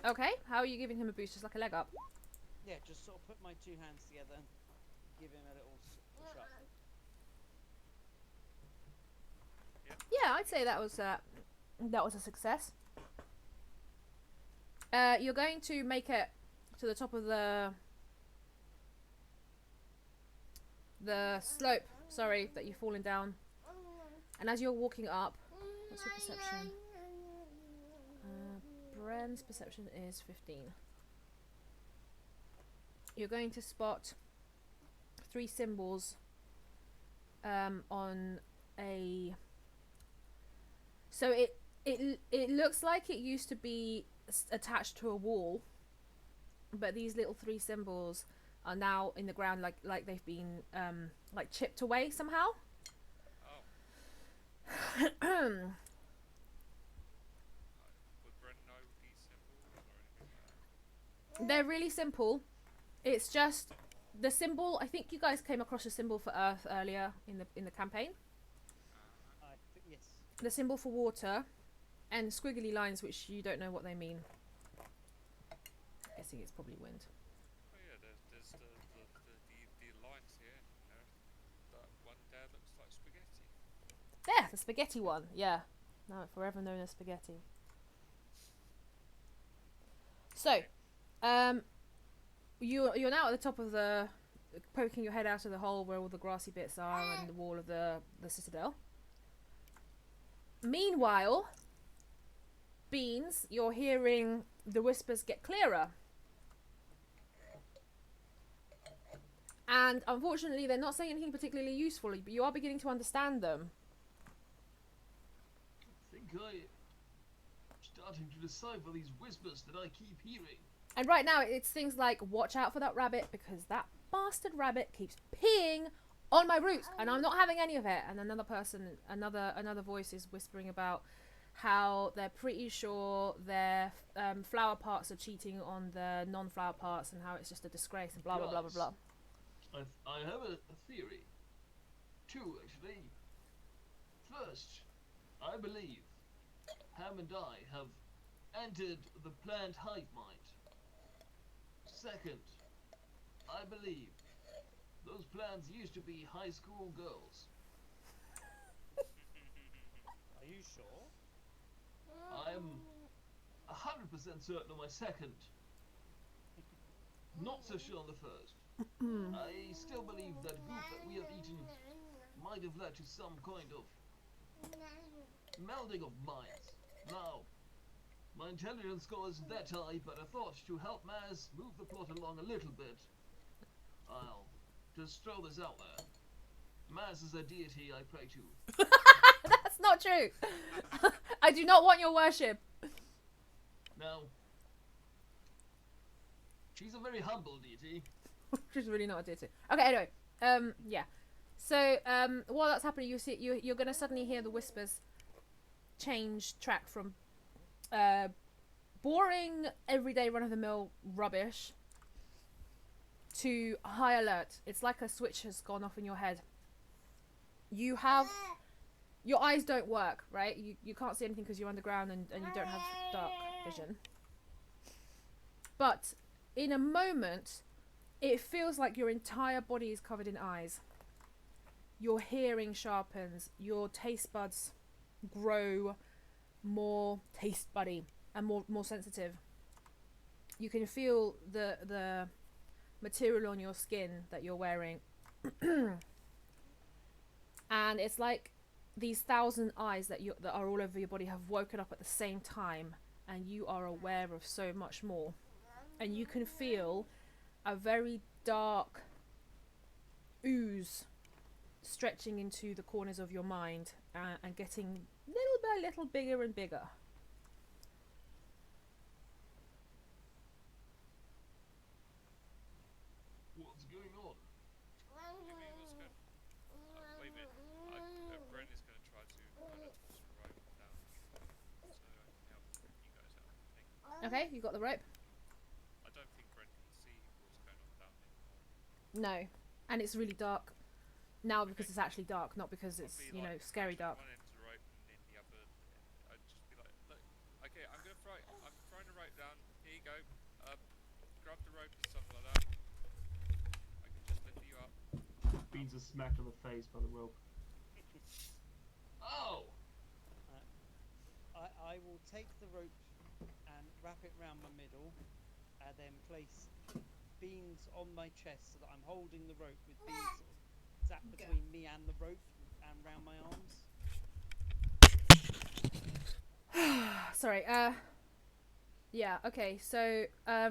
Speaker 1: Okay, how are you giving him a boost? Just like a leg up?
Speaker 10: Yeah, just sort of put my two hands together and give him a little push up.
Speaker 1: Yeah, I'd say that was a success. You're going to make it to the top of the slope. Sorry, that you've fallen down. And as you're walking up, what's your perception? Bren's perception is 15. You're going to spot 3 symbols on a. So it looks like it used to be attached to a wall, but these little 3 symbols are now in the ground, like they've been like chipped away somehow.
Speaker 5: Oh. Would Brent know these symbols or anything like that?
Speaker 1: They're really simple. It's just the symbol. I think you guys came across a symbol for Earth earlier in the campaign.
Speaker 10: I think yes.
Speaker 1: The symbol for water, and squiggly lines which you don't know what they mean. guessing it's probably wind.
Speaker 5: Oh yeah, there's the lines here. You know, that one there looks like spaghetti.
Speaker 1: There, the spaghetti one. Yeah, now forever known as spaghetti. So, you're now at the top of the, poking your head out of the hole where all the grassy bits are and the wall of the citadel. Meanwhile, Beans, you're hearing the whispers get clearer. And unfortunately, they're not saying anything particularly useful, but you are beginning to understand them.
Speaker 7: I think I'm starting to decipher these whispers that I keep hearing.
Speaker 1: And right now, it's things like, watch out for that rabbit, because that bastard rabbit keeps peeing on my roots, and I'm not having any of it. And another person, another voice is whispering about how they're pretty sure their flower parts are cheating on the non-flower parts, and how it's just a disgrace, and blah, blah, blah, blah, blah.
Speaker 7: I have a theory. Two, actually. First, I believe Ham and I have entered the plant hive mind. Second, I believe those plants used to be high school girls.
Speaker 10: Are you sure?
Speaker 7: I'm 100% certain on my second. Not so sure on the first. I still believe that goop that we have eaten might have led to some kind of melding of minds. Now, my intelligence score isn't that high, but I thought to help Maz move the plot along a little bit, I'll just throw this out there. Maz is a deity I pray to.
Speaker 1: That's not true. I do not want your worship.
Speaker 7: Now, she's a very humble deity.
Speaker 1: She's really not a deity. Okay, anyway, yeah. So, while that's happening, you're gonna suddenly hear the whispers change track from boring, everyday, run-of-the-mill rubbish to high alert. It's like a switch has gone off in your head. You have... Your eyes don't work, right? You can't see anything because you're underground and you don't have dark vision. But in a moment, it feels like your entire body is covered in eyes. Your hearing sharpens. Your taste buds grow more taste buddy and more sensitive. You can feel the material on your skin that you're wearing. And it's like these 1,000 eyes that are all over your body have woken up at the same time, and you are aware of so much more. And you can feel a very dark ooze stretching into the corners of your mind and getting little by little bigger and bigger.
Speaker 7: What's going on?
Speaker 5: Wait a minute. Bren is going to try to kind of toss a rope down so I can help you guys out, I think.
Speaker 1: Okay, you got the rope?
Speaker 5: I don't think Bren can see what's going on down anymore.
Speaker 1: No. And it's really dark. Now because it's actually dark, not because it's, you know, scary dark.
Speaker 5: One end's the rope and in the other, I'd just be like, look, okay, I'm throwing a rope down. Here you go. Grab the rope and stuff like that. I can just lift you up.
Speaker 7: Beans is smacked on the face by the rope. Oh!
Speaker 10: I will take the rope and wrap it round my middle, and then place Beans on my chest so that I'm holding the rope with Beans sort of zapped between me and the rope and round my arms.
Speaker 1: Sorry, yeah, okay, so, I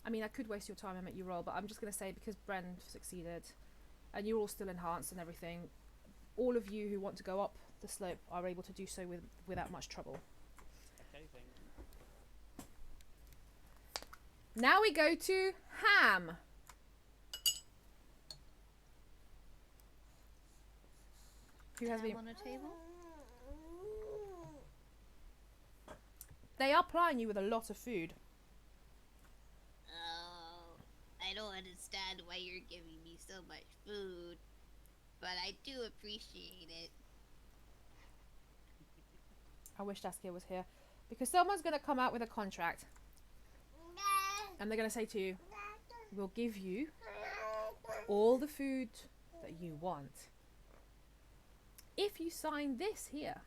Speaker 1: mean, I could waste your time and make you roll, but I'm just going to say because Bren succeeded, and you're all still enhanced and everything, all of you who want to go up the slope are able to do so without much trouble.
Speaker 10: Okay, thank you.
Speaker 1: Now we go to Ham. Who has been
Speaker 6: on a table?
Speaker 1: They are plying you with a lot of food.
Speaker 8: Oh, I don't understand why you're giving me so much food, but I do appreciate it.
Speaker 1: I wish Saskia was here, because someone's going to come out with a contract. And they're going to say to you, we'll give you all the food that you want if you sign this here.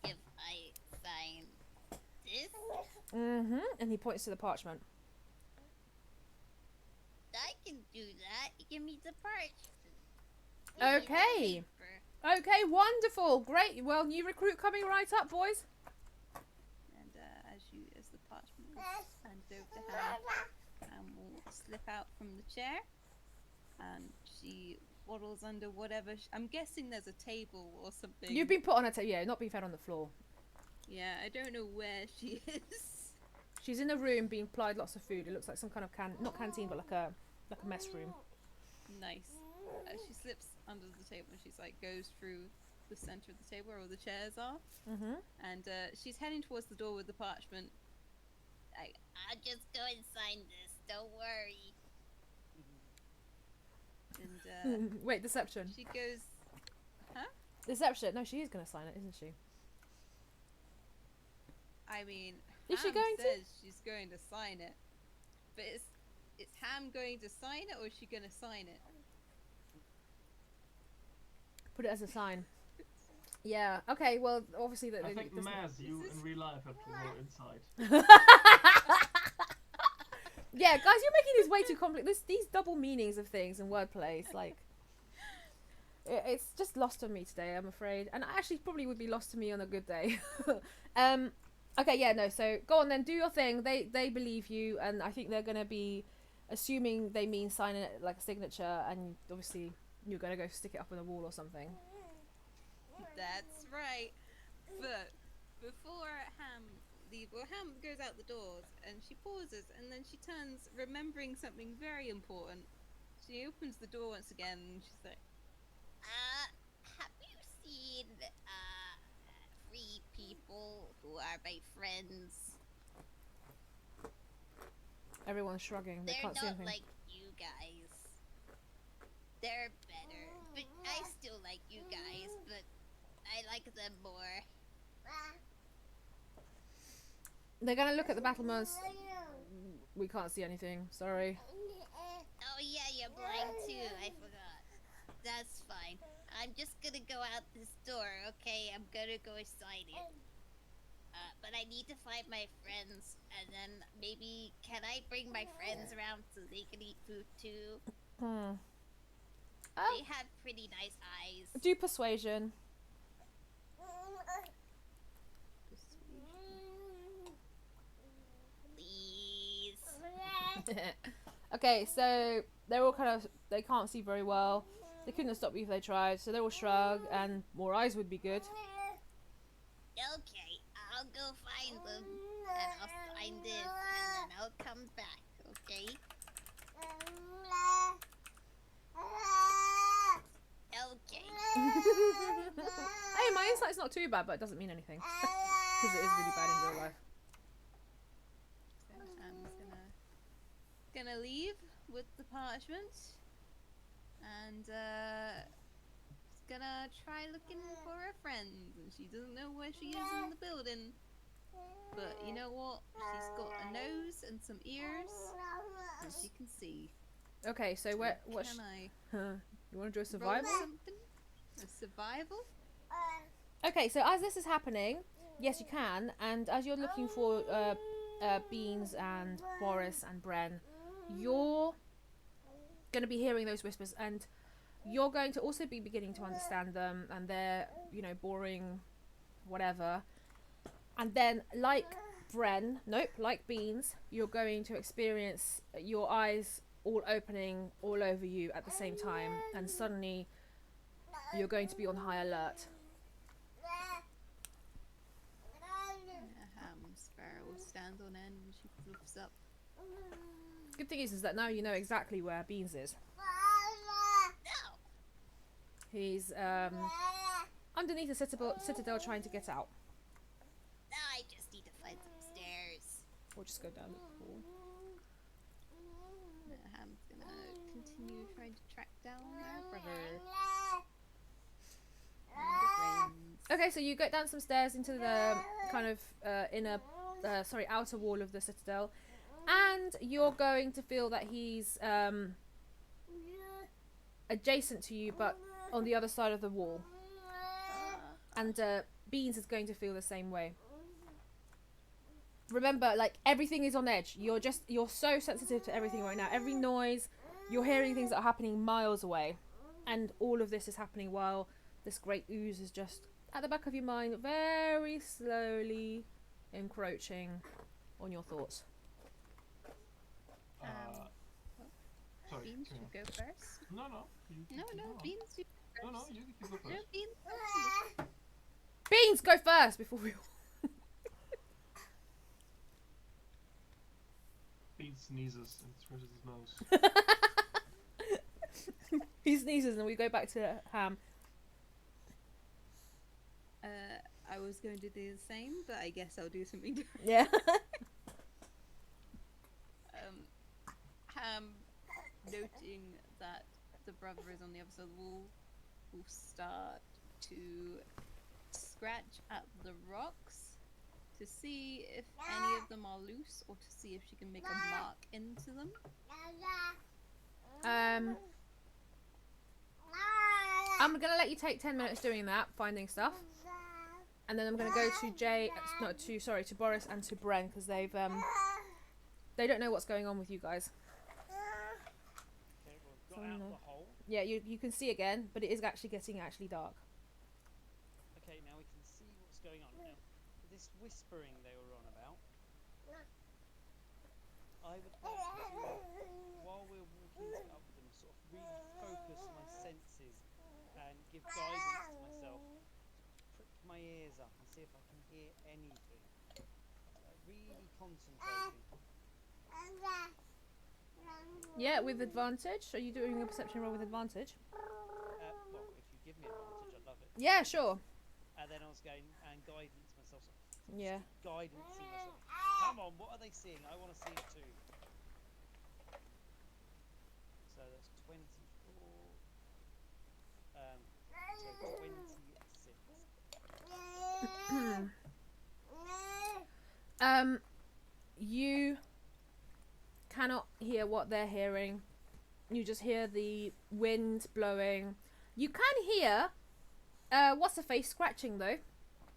Speaker 8: If I sign this,
Speaker 1: And he points to the parchment.
Speaker 8: I can do that. Give me the parchment. Give me the
Speaker 1: Okay.
Speaker 8: paper.
Speaker 1: Okay, wonderful. Great. Well, new recruit coming right up, boys.
Speaker 9: And as the parchment is handed over to Ham, Ham will slip out from the chair, and she waddles under whatever. I'm guessing there's a table or something.
Speaker 1: You've been put on a table. Yeah, not being fed on the floor.
Speaker 9: Yeah, I don't know where she is.
Speaker 1: She's in a room being plied lots of food. It looks like some kind of not canteen, but like a mess room.
Speaker 9: Nice. She slips under the table and she's like goes through the center of the table where all the chairs are. And she's heading towards the door with the parchment.
Speaker 8: I'll just go and sign this. Don't worry.
Speaker 9: And
Speaker 1: wait, deception.
Speaker 9: she goes, huh?
Speaker 1: Deception. No, she is going to sign it, isn't she?
Speaker 9: I mean,
Speaker 1: Is she
Speaker 9: Ham
Speaker 1: going to?
Speaker 9: says she's going to sign it, but is Ham going to sign it or is she going to sign it?
Speaker 1: Put it as a sign. Yeah. Okay. Well, obviously that.
Speaker 7: I think Maz, you in real life have to go inside.
Speaker 1: Yeah, guys, you're making these way too complex. These double meanings of things and wordplay. It's like it's just lost on me today, I'm afraid, and actually probably would be lost to me on a good day. Okay, yeah, no. So go on then, do your thing. They believe you, and I think they're gonna be assuming they mean signing it like a signature, and obviously you're gonna go stick it up on the wall or something.
Speaker 9: That's right. But before Ham leaves, well, Ham goes out the doors and she pauses and then she turns, remembering something very important. She opens the door once again and she's like,
Speaker 8: have you seen, free people who are my friends?
Speaker 1: Everyone's shrugging. They
Speaker 8: They're
Speaker 1: can't see
Speaker 8: not
Speaker 1: anything.
Speaker 8: like you guys. They're better. But I still like you guys, but I like them more.
Speaker 1: They're gonna look at the battlements. We can't see anything. Sorry.
Speaker 8: Oh yeah, you're blind too. I forgot. That's fine. I'm just gonna go out this door, okay? I'm gonna go sign it. But I need to find my friends, and then maybe can I bring my friends around so they can eat food too? They have pretty nice eyes.
Speaker 1: Do persuasion.
Speaker 8: Please.
Speaker 1: Okay, so they're all kind of, they can't see very well. They couldn't have stopped you if they tried, so they all shrug, and more eyes would be good.
Speaker 8: Okay, I'll go find them, and I'll sign this, and then I'll come back, okay? Okay.
Speaker 1: Hey, my insight's not too bad, but it doesn't mean anything. Because it is really bad in real life.
Speaker 9: so Ham's gonna leave with the parchment and she's gonna try looking for her friends, and she doesn't know where she is in the building, but you know what, she's got a nose and some ears and she can see.
Speaker 1: Okay, so what
Speaker 9: Can I
Speaker 1: you want to do a
Speaker 9: roll
Speaker 1: survival?
Speaker 9: something? A survival?
Speaker 1: Okay, so as this is happening, yes, you can, and as you're looking for Beans and Boris and Bren, you're going to be hearing those whispers, and you're going to also be beginning to understand them, and they're, you know, boring, whatever. And then, like like Beans, you're going to experience your eyes all opening all over you at the same time, and suddenly you're going to be on high alert.
Speaker 9: Ham's Sparrow stands on end and she fluffs up.
Speaker 1: Good thing is that now you know exactly where Beans is.
Speaker 8: No.
Speaker 1: He's underneath the citadel trying to get out.
Speaker 8: No, I just need to find some stairs.
Speaker 1: Or just go down the hall.
Speaker 9: Ham's gonna continue trying to track down their brother and their friends.
Speaker 1: Okay, so you go down some stairs into the kind of outer wall of the citadel, and you're going to feel that he's adjacent to you, but on the other side of the wall. And Beans is going to feel the same way. Remember, like, everything is on edge. You're so sensitive to everything right now. Every noise, you're hearing things that are happening miles away, and all of this is happening while this great ooze is just at the back of your mind, very slowly encroaching on your thoughts.
Speaker 7: Sorry.
Speaker 9: Beans, you go first.
Speaker 7: No.
Speaker 9: Beans, you go first.
Speaker 7: No, you can go first.
Speaker 9: No, Beans.
Speaker 1: Beans, go first before we.
Speaker 7: Beans sneezes and scratches his nose.
Speaker 1: He sneezes and we go back to Ham.
Speaker 9: I was going to do the same, but I guess I'll do something different.
Speaker 1: Yeah.
Speaker 9: Ham, noting that the brother is on the other side of the wall, will start to scratch at the rocks to see if any of them are loose, or to see if she can make a mark into them.
Speaker 1: I'm gonna let you take 10 minutes doing that, finding stuff, and then I'm gonna go to Boris and to Bren, because they don't know what's going on with you guys.
Speaker 10: Okay, well, got out the hole.
Speaker 1: Yeah, you can see again, but it is actually getting dark.
Speaker 10: Okay, now we can see what's going on. Now, this whispering they were on about, I would like to, while we're walking up them, sort of really focus my senses and give guidance to myself. Prick my ears up and see if I can hear anything. Really concentrating.
Speaker 1: Yeah, with advantage. Are you doing a perception roll with advantage?
Speaker 10: Well, if you give me advantage, I'd love it.
Speaker 1: Yeah, sure.
Speaker 10: And then I was going and guidance myself.
Speaker 1: Yeah.
Speaker 10: Guidance myself. Come on, what are they seeing? I want to see it too. So that's 24. So 26.
Speaker 1: You cannot hear what they're hearing. You just hear the wind blowing. You can hear what's her face scratching though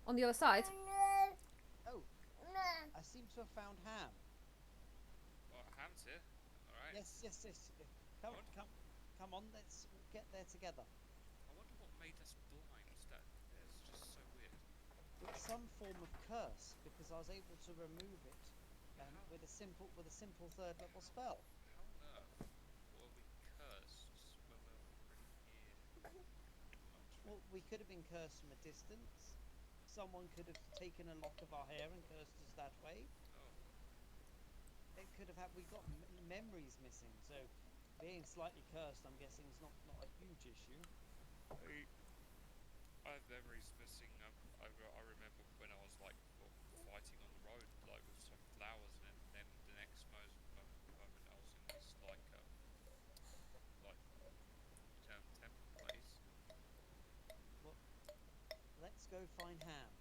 Speaker 1: on the other side.
Speaker 10: Oh, I seem to have found Ham.
Speaker 5: Well, Ham's here. Alright.
Speaker 10: Yes. Come on, let's get there together.
Speaker 5: I wonder what made us blind. It's just so weird.
Speaker 10: It's some form of curse, because I was able to remove it with a simple third level spell.
Speaker 5: How on earth were we cursed when we were already here?
Speaker 10: Well, we could have been cursed from a distance. Someone could have taken a lock of our hair and cursed us that way.
Speaker 5: Oh.
Speaker 10: It could have we got memories missing, so being slightly cursed, I'm guessing, is not a huge issue.
Speaker 5: I have memories missing. I remember when I was like fighting on the road, like with some flowers, and then the next moment I was in this like temple place.
Speaker 10: Well, let's go find Ham.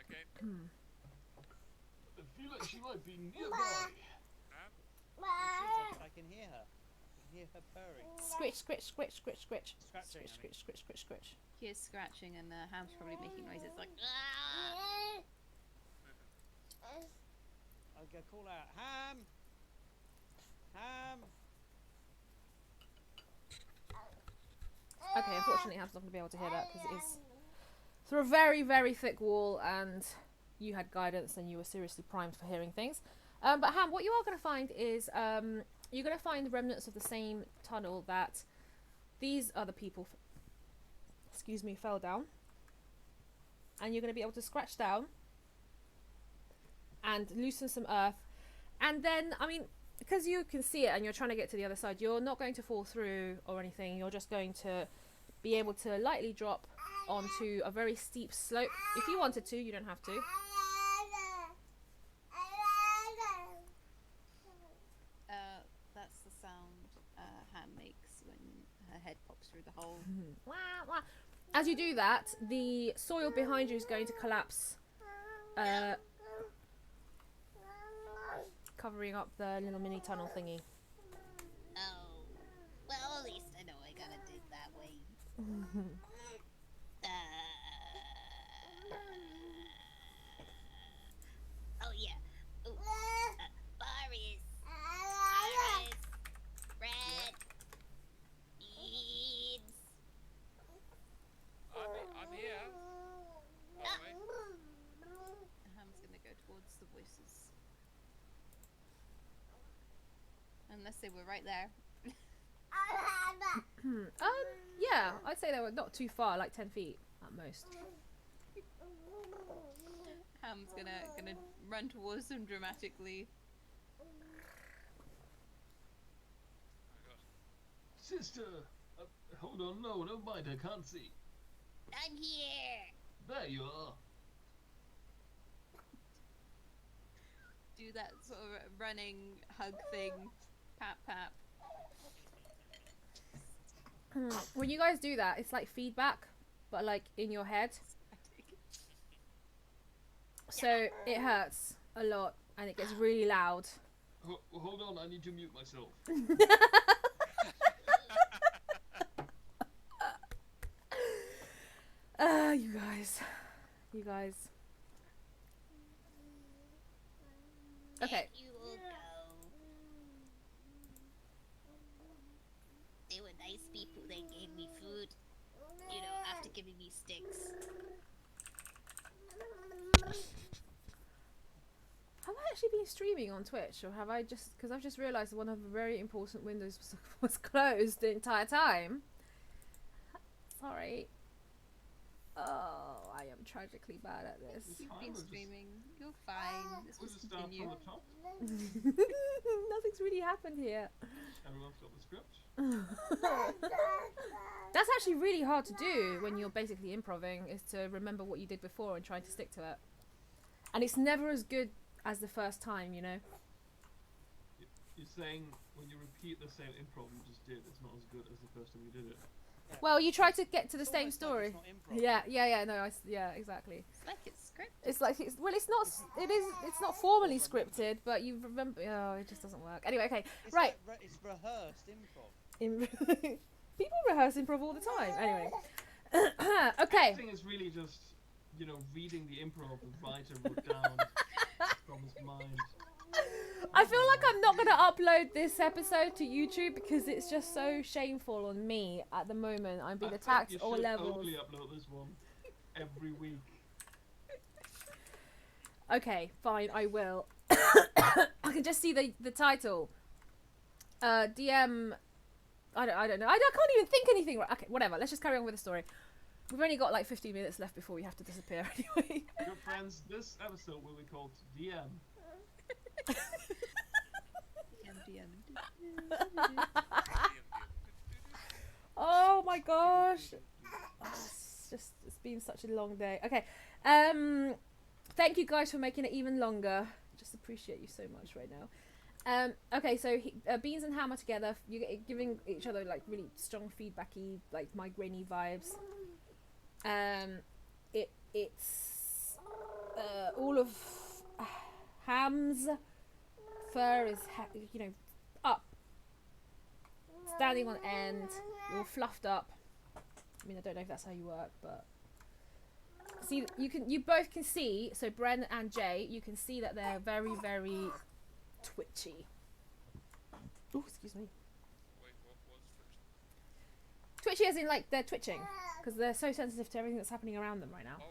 Speaker 5: Okay.
Speaker 7: I feel like she might be nearby.
Speaker 5: Ham?
Speaker 10: I can hear her. I can hear her purring.
Speaker 1: Squitch, squitch, squitch, squitch, squitch.
Speaker 10: Scratching.
Speaker 1: Squitch, squitch, squitch, squitch, squitch.
Speaker 9: He is scratching, and Ham's probably making noises like.
Speaker 10: I'll go call out, Ham.
Speaker 1: Okay, unfortunately Ham's not going to be able to hear that because it is through a very, very thick wall, and you had guidance and you were seriously primed for hearing things. But Ham, what you are going to find is you're going to find remnants of the same tunnel that these other people fell down, and you're going to be able to scratch down and loosen some earth, and then, I mean, because you can see it and you're trying to get to the other side, you're not going to fall through or anything. You're just going to be able to lightly drop onto a very steep slope. If you wanted to, you don't have to.
Speaker 9: That's the sound Ham makes when her head pops through the hole.
Speaker 1: Wah, wah. as you do that, the soil behind you is going to collapse, covering up the little mini tunnel thingy.
Speaker 8: Oh. Well, at least I know I gotta dig that way. Oh yeah. Ooh. Boris. Bread. Beans.
Speaker 5: I'm here. By the way.
Speaker 9: Ham's gonna go towards the voices. Unless they were right there.
Speaker 1: Yeah, I'd say they were not too far, like 10 feet at most.
Speaker 9: Ham's gonna run towards them dramatically.
Speaker 5: Oh my god.
Speaker 7: Sister! Hold on, no, don't mind, I can't see.
Speaker 8: I'm here.
Speaker 7: There you are.
Speaker 9: Do that sort of running hug thing. Pap pap.
Speaker 1: When you guys do that, it's like feedback, but like in your head. So it hurts a lot and it gets really loud.
Speaker 7: Hold on, I need to mute myself. You guys. Okay.
Speaker 8: You will go. They were nice people. They gave me food. You know, after giving me sticks.
Speaker 1: Have I actually been streaming on Twitch, or have I just... Because I've just realised one of the very important windows was closed the entire time. Sorry. Oh, I am tragically bad at this.
Speaker 9: You've been streaming. You're fine. This will continue.
Speaker 7: From the top.
Speaker 1: Nothing's really happened here.
Speaker 7: Everyone's got the script.
Speaker 1: That's actually really hard to do when you're basically improvising, is to remember what you did before and trying to stick to it. And it's never as good as the first time, you know?
Speaker 7: You're saying when you repeat the same improv you just did, it's not as good as the first time you did it.
Speaker 1: Well, you try to get to the
Speaker 10: It's
Speaker 1: same
Speaker 10: almost like
Speaker 1: story.
Speaker 10: it's not improv.
Speaker 1: Yeah, exactly.
Speaker 9: It's like it's scripted.
Speaker 1: It's like it's not. It's not formally scripted, but you remember. Oh, it just doesn't work. Anyway, okay,
Speaker 10: It's
Speaker 1: right.
Speaker 10: like it's rehearsed improv.
Speaker 1: People rehearse improv all the time. Anyway, okay.
Speaker 7: Acting is really just, you know, reading the improv the writer wrote down from his mind.
Speaker 1: I feel like I'm not gonna upload this episode to YouTube because it's just so shameful on me at the moment. I'm being attacked all levels.
Speaker 7: You should only upload this one every week.
Speaker 1: Okay, fine, I will. I can just see the title. DM. I don't know. I can't even think anything. Right. Okay, whatever. Let's just carry on with the story. We've only got like 15 minutes left before we have to disappear anyway.
Speaker 7: Good friends, this episode will be called DM.
Speaker 1: Oh my gosh. It's been such a long day. Okay. Thank you guys for making it even longer. Just appreciate you so much right now. Okay, so Beans and Ham are together. You're giving each other like really strong feedbacky, like migraine vibes. It's all of Ham's fur is up, standing on end. You're all fluffed up. I mean, I don't know if that's how you work, but see, you both can see. So Bren and Jay, you can see that they're very, very twitchy. Oh, excuse me.
Speaker 5: Wait, what's
Speaker 1: Twitchy as in like they're twitching because they're so sensitive to everything that's happening around them right now.
Speaker 5: Oh,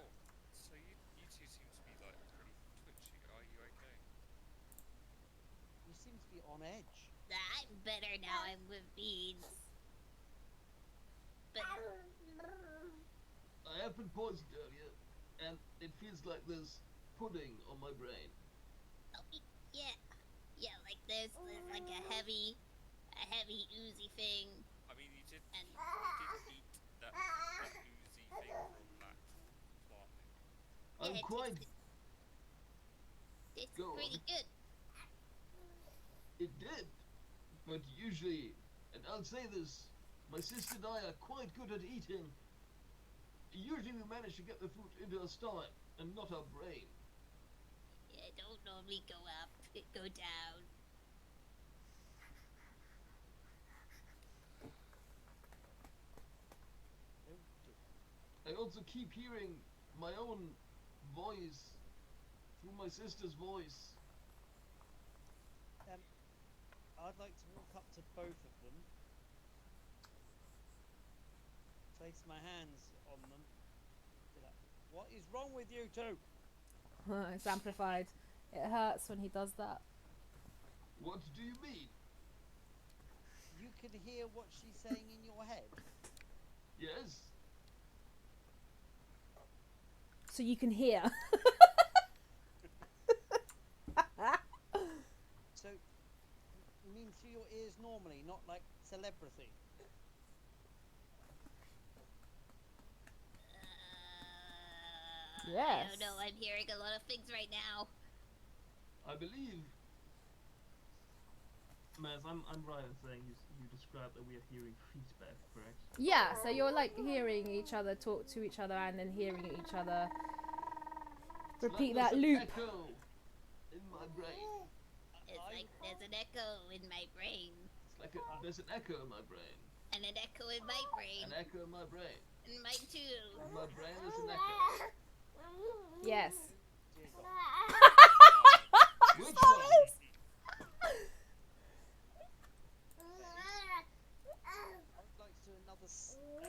Speaker 5: so you two seem to be like pretty twitchy. Are you okay?
Speaker 10: You seem to be on edge.
Speaker 8: I'm better now. I'm with Beans. But
Speaker 7: I have been poisoned earlier, and it feels like there's pudding on my brain.
Speaker 8: yeah, like there's like a heavy oozy thing.
Speaker 5: I mean, you did
Speaker 8: And-
Speaker 5: eat that oozy thing from that plant.
Speaker 7: I'm
Speaker 8: it
Speaker 7: quite.
Speaker 8: It's
Speaker 7: Go
Speaker 8: pretty
Speaker 7: on.
Speaker 8: good.
Speaker 7: It did, but usually, and I'll say this, my sister and I are quite good at eating. Usually we manage to get the food into her stomach and not her brain.
Speaker 8: Yeah, don't normally go up, go down.
Speaker 7: I also keep hearing my own voice through my sister's voice.
Speaker 10: I'd like to walk up to both of them, place my hands on them. Be like, what is wrong with you two?
Speaker 1: It's amplified. It hurts when he does that.
Speaker 7: What do you mean?
Speaker 10: You can hear what she's saying in your head.
Speaker 7: Yes?
Speaker 1: So you can hear.
Speaker 10: So, you mean through your ears normally, not like celebrity?
Speaker 8: I
Speaker 1: Yes.
Speaker 8: don't know, I'm hearing a lot of things right now.
Speaker 7: I believe.
Speaker 4: Maz, I'm right in saying you described that we are hearing feedback, correct?
Speaker 1: Yeah, so you're like hearing each other talk to each other and then hearing each other repeat
Speaker 7: Like
Speaker 1: that
Speaker 7: there's an
Speaker 1: loop.
Speaker 7: echo in my brain.
Speaker 8: It's like there's an echo in my brain.
Speaker 7: It's like there's an echo in my brain.
Speaker 8: And an echo in my brain.
Speaker 7: An echo in my brain.
Speaker 8: And mine too.
Speaker 7: In my brain there's an echo.
Speaker 1: Yes.
Speaker 7: Which one?
Speaker 10: I'd like to do another sort of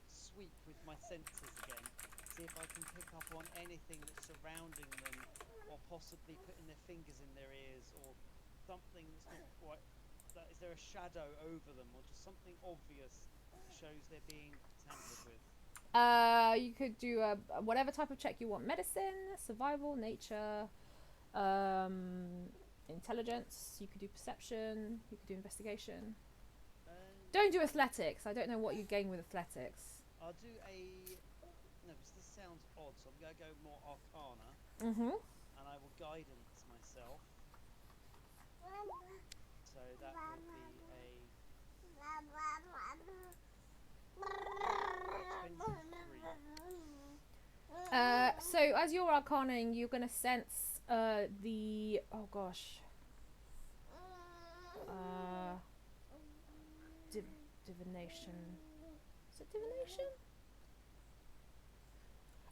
Speaker 10: sweep with my senses again. See if I can pick up on anything that's surrounding them, or possibly putting their fingers in their ears, or something that's not quite. Is there a shadow over them, or just something obvious that shows they're being tampered with?
Speaker 1: You could do whatever type of check you want. Medicine, survival, nature, intelligence. You could do perception. You could do investigation. Don't do athletics. I don't know what you gain with athletics.
Speaker 10: I'll do a. No, because this sounds odd, so I'm going to go more arcana.
Speaker 1: Mm-hmm.
Speaker 10: And I will guidance myself. So that would be a 23.
Speaker 1: So as you're arcaning, you're gonna sense the divination. Is it divination?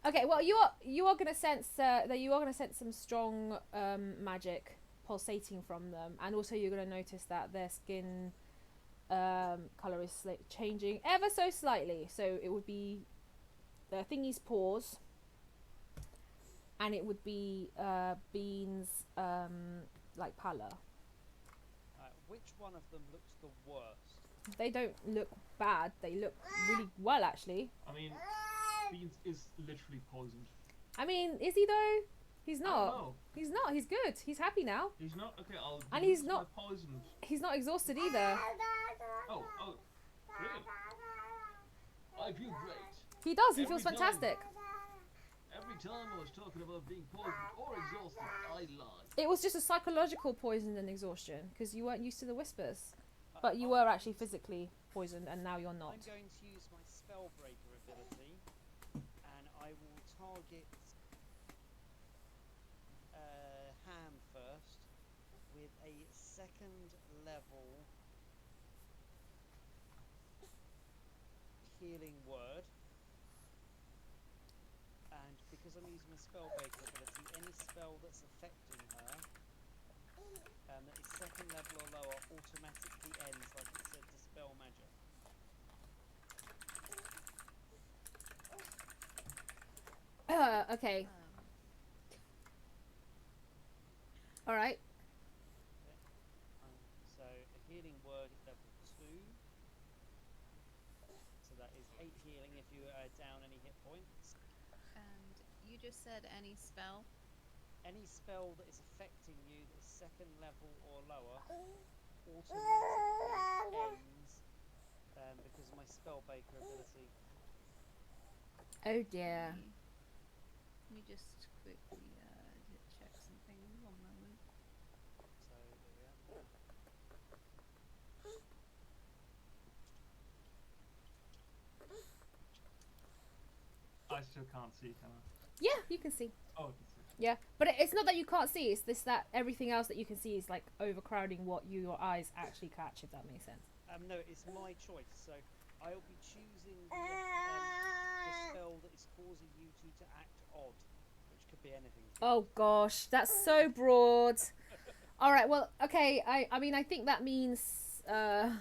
Speaker 1: Okay, well you are gonna sense that you are gonna sense some strong magic pulsating from them, and also you're gonna notice that their skin color is changing ever so slightly. So it would be the thingy's paws, and it would be Bean's like pallor.
Speaker 10: Which one of them looks the worst?
Speaker 1: They don't look bad. They look really well, actually.
Speaker 4: I mean, Beans is literally poisoned.
Speaker 1: I mean, is he though? He's
Speaker 4: I
Speaker 1: not.
Speaker 4: don't know.
Speaker 1: He's not. He's good. He's happy now.
Speaker 4: He's not. Okay, I'll.
Speaker 1: And
Speaker 4: use
Speaker 1: he's
Speaker 4: my
Speaker 1: not-
Speaker 4: poisoned.
Speaker 1: He's not exhausted either.
Speaker 4: Oh, brilliant.
Speaker 7: I feel great.
Speaker 1: He does. He
Speaker 7: Every
Speaker 1: feels
Speaker 7: time.
Speaker 1: fantastic.
Speaker 7: Every time I was talking about being poisoned or exhausted, I lied.
Speaker 1: It was just a psychological poison and exhaustion because you weren't used to the whispers, but you were actually physically poisoned, and now you're not.
Speaker 10: I'm going to use my Spellbreaker ability, and I will target Ham first with a second level healing word. And because I'm using my Spellbreaker ability, any spell that's affecting her that is second level or lower automatically ends, like it said, Dispel Magic.
Speaker 1: Okay. All right.
Speaker 10: So a healing word at level 2. So that is 8 healing if you down any hit points.
Speaker 9: And you just said any spell.
Speaker 10: Any spell that is affecting you that is second level or lower automatically ends because of my Spellbreaker ability.
Speaker 1: Oh dear.
Speaker 9: Let me just quickly check something. One moment.
Speaker 10: So there we are.
Speaker 7: I still can't see, can I?
Speaker 1: Yeah, you can see.
Speaker 7: Oh, I can see.
Speaker 1: Yeah, but it's not that you can't see. It's this that everything else that you can see is like overcrowding what your eyes actually catch. If that makes sense.
Speaker 10: No, it's my choice. So I'll be choosing the spell that is causing you two to act odd, which could be anything.
Speaker 1: Oh gosh, that's so broad. All right, well, okay. I mean, I think that means.
Speaker 10: The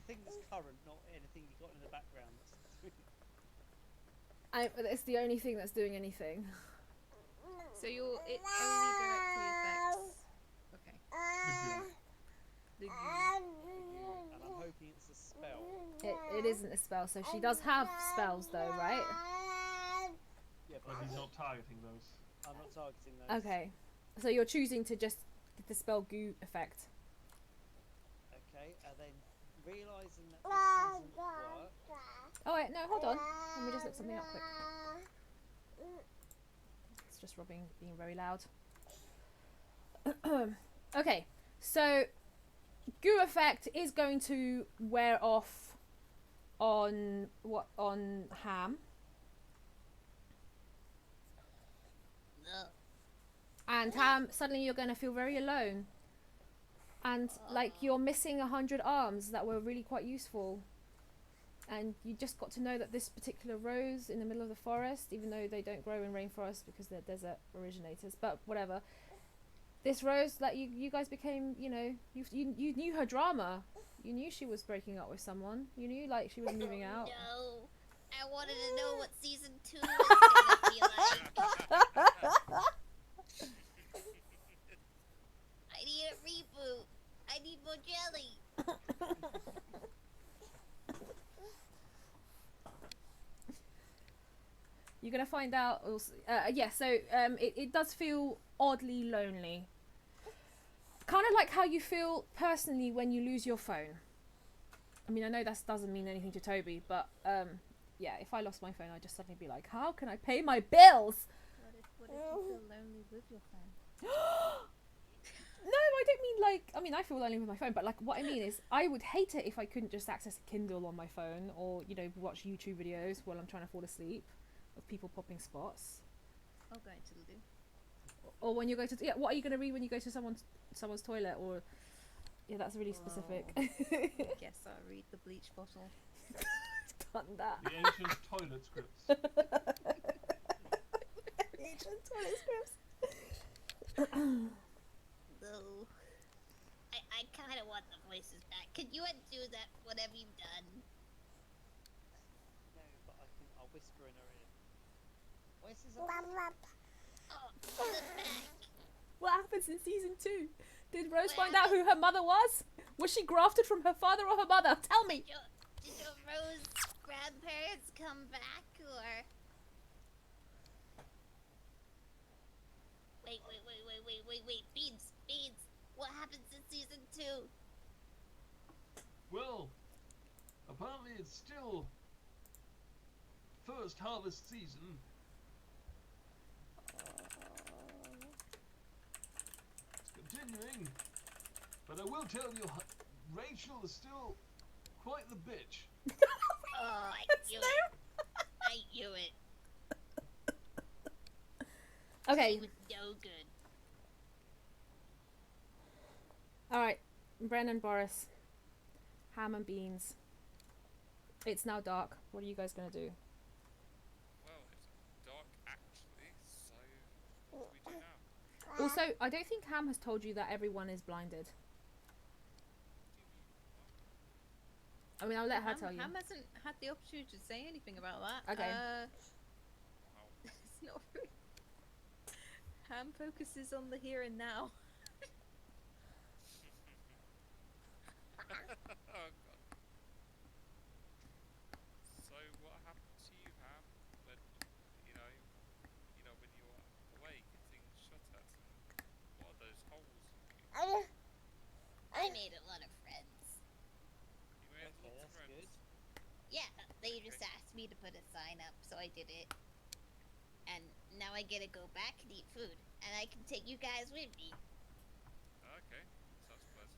Speaker 10: thing that's current, not anything you got in the background.
Speaker 1: It's the only thing that's doing anything.
Speaker 9: So it only directly affects. Okay. The goo.
Speaker 10: And I'm hoping it's a spell.
Speaker 1: It isn't a spell, so she does have spells though, right?
Speaker 10: Yeah,
Speaker 7: but he's not targeting those.
Speaker 10: I'm not targeting those.
Speaker 1: Okay, so you're choosing to just get the spell goo effect.
Speaker 10: Okay, and then realising that this doesn't work.
Speaker 1: Oh wait, no, hold on. Let me just look something up quick. It's just Robin being very loud. Okay, so goo effect is going to wear off on Ham. And Ham, suddenly you're going to feel very alone. And like you're missing 100 arms that were really quite useful. And you just got to know that this particular rose in the middle of the forest, even though they don't grow in rainforest because they're desert originators, but whatever. This rose, like you guys became, you know, you knew her drama. You knew she was breaking up with someone. You knew like she was moving out.
Speaker 8: No, I wanted to know what season 2 was gonna be like. I need a reboot. I need more jelly.
Speaker 1: You're gonna find out. Also, yeah. So it does feel oddly lonely. Kind of like how you feel personally when you lose your phone. I mean, I know that doesn't mean anything to Toby, but yeah, if I lost my phone, I'd just suddenly be like, how can I pay my bills?
Speaker 9: What if you feel lonely with your phone?
Speaker 1: No, I don't mean like. I mean, I feel lonely with my phone, but like, what I mean is, I would hate it if I couldn't just access a Kindle on my phone, or you know, watch YouTube videos while I'm trying to fall asleep, of people popping spots.
Speaker 9: I'll go into the loo.
Speaker 1: Or when you go to what are you going to read when you go to someone's toilet? Or yeah, that's really specific.
Speaker 9: I guess I'll read the bleach bottle.
Speaker 1: Done that.
Speaker 7: The ancient toilet scripts.
Speaker 1: Ancient toilet scripts.
Speaker 8: No. I kind of want the voices back. Can you undo that, whatever you've done?
Speaker 10: No, but I'll whisper in her ear. Voices are...
Speaker 8: Oh, the back.
Speaker 1: What happens in season 2? Did Rose find out who her mother was? Was she grafted from her father or her mother? Tell me.
Speaker 8: Did your Rose grandparents come back, or? Wait, Beans, what happens in season 2?
Speaker 7: Well, apparently it's still first harvest season. It's continuing, but I will tell you, Rachel is still quite the bitch.
Speaker 8: Oh, I knew it.
Speaker 1: Okay.
Speaker 8: She was no good.
Speaker 1: Alright. Bren, Boris. Ham and Beans. It's now dark. What are you guys going to do?
Speaker 5: Well, it's dark actually, so what do we do now?
Speaker 1: Also, I don't think Ham has told you that everyone is blinded. I mean, I'll let her tell you.
Speaker 9: Ham hasn't had the opportunity to say anything about that.
Speaker 1: Okay.
Speaker 9: It's not really... Ham focuses on the here and now.
Speaker 5: Oh god. So what happened to you, Ham? When you know when you were awake and things shut at, and what are those holes?
Speaker 8: I made a lot of friends.
Speaker 5: You made lots of friends.
Speaker 8: Yeah, they just asked me to put a sign up, so I did it. And now I get to go back and eat food, and I can take you guys with me.
Speaker 5: Okay, sounds pleasant.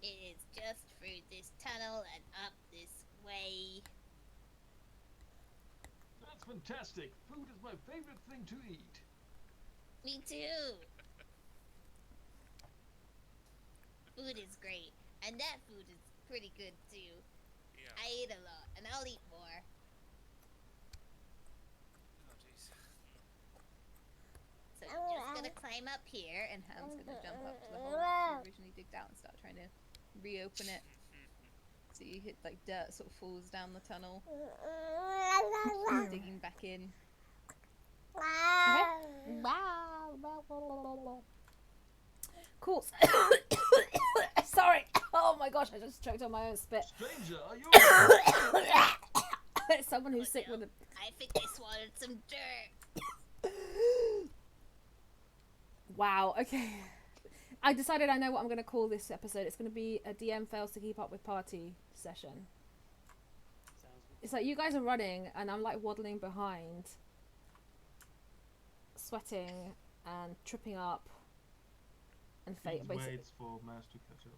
Speaker 8: It is just through this tunnel and up this way.
Speaker 7: That's Fantastic. Food is my favorite thing to eat.
Speaker 8: Me too. Food is great, and that food is pretty good too.
Speaker 5: Yeah.
Speaker 8: I eat a lot, and I'll eat more.
Speaker 5: Oh jeez.
Speaker 8: So you're just gonna climb up here, and
Speaker 9: Ham's gonna jump up to the hole that you originally digged out and start trying to reopen it. So you hit like dirt sort of falls down the tunnel. Digging back in.
Speaker 1: Cool. Sorry. Oh my gosh, I just choked on my own spit.
Speaker 7: Stranger, are you?
Speaker 1: It's someone who's sick with a...
Speaker 8: I think I swallowed some dirt.
Speaker 1: Wow, okay. I decided I know what I'm going to call this episode. It's going to be a DM fails to keep up with party session.
Speaker 10: Sounds good.
Speaker 1: It's like you guys are running and I'm like waddling behind, sweating and tripping up and
Speaker 7: He
Speaker 1: basically.
Speaker 7: waits for Mass to catch up.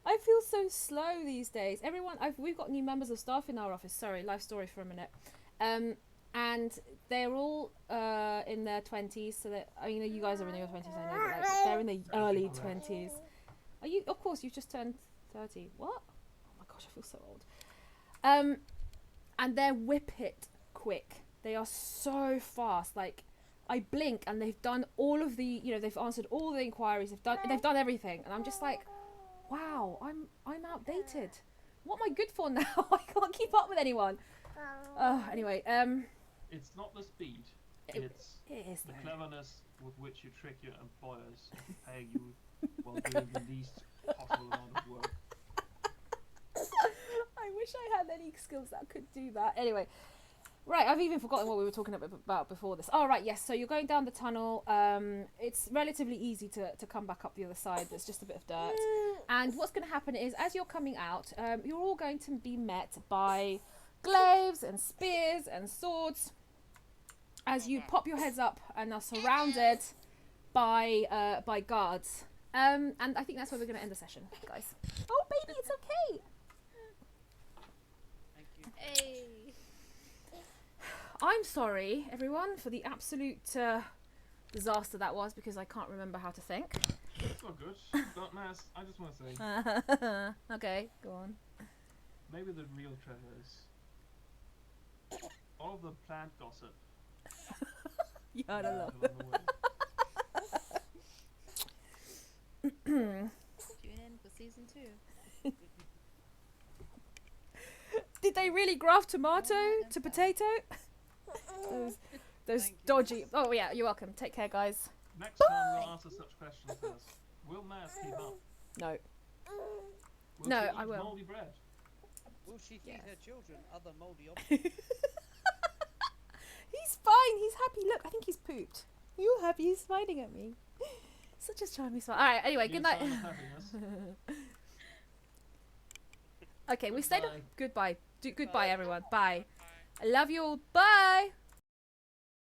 Speaker 1: I feel so slow these days. Everyone, we've got new members of staff in our office. Sorry, life story for a minute. And they're all in their 20s. So that I mean, you guys are in your 20s, I know, but like, they're in their early 20s. Are you? Of course, you've just turned 30. What? Oh my gosh, I feel so old. And they're whip it quick. They are so fast. Like, I blink and they've done all of the, you know, they've answered all the inquiries. They've done everything, and I'm just like, wow, I'm outdated. What am I good for now? I can't keep up with anyone. Anyway,
Speaker 7: It's not the speed.
Speaker 1: It is
Speaker 7: the
Speaker 1: though.
Speaker 7: cleverness with which you trick your employers into paying you while doing the least possible amount of work.
Speaker 1: I wish I had any skills that could do that. Anyway, right, I've even forgotten what we were talking about before this. Oh, right, yes, so you're going down the tunnel. It's relatively easy to come back up the other side. There's just a bit of dirt. And what's going to happen is, as you're coming out, you're all going to be met by glaives and spears and swords as you pop your heads up and are surrounded by guards. And I think that's where we're going to end the session, guys. Oh, baby, it's okay.
Speaker 10: Thank you.
Speaker 8: Hey.
Speaker 1: I'm sorry, everyone, for the absolute disaster that was, because I can't remember how to think.
Speaker 7: It's not good. But Mass, I just want to say,
Speaker 1: Okay, go on.
Speaker 7: maybe the real treasure is all of the plant gossip.
Speaker 1: Yeah, I don't know.
Speaker 7: along the way.
Speaker 9: Tune in for season 2.
Speaker 1: Did they really graft tomato to potato? Those
Speaker 10: Thank you.
Speaker 1: dodgy... Oh, yeah, you're welcome. Take care, guys.
Speaker 7: Next time we'll answer such questions as, will Mass keep up?
Speaker 1: No.
Speaker 7: Will
Speaker 1: No,
Speaker 7: she eat
Speaker 1: I will.
Speaker 7: moldy bread?
Speaker 10: Will she feed
Speaker 1: Yes.
Speaker 10: her children other mouldy objects?
Speaker 1: He's fine. He's happy. Look, I think he's pooped. You're happy. He's smiling at me. Such a charming smile. All right, anyway,
Speaker 7: Be
Speaker 1: good
Speaker 7: a
Speaker 1: night.
Speaker 7: sign of happiness.
Speaker 1: Okay, we stayed...
Speaker 7: Goodbye.
Speaker 1: Goodbye. Goodbye, everyone. Bye. I love you all. Bye.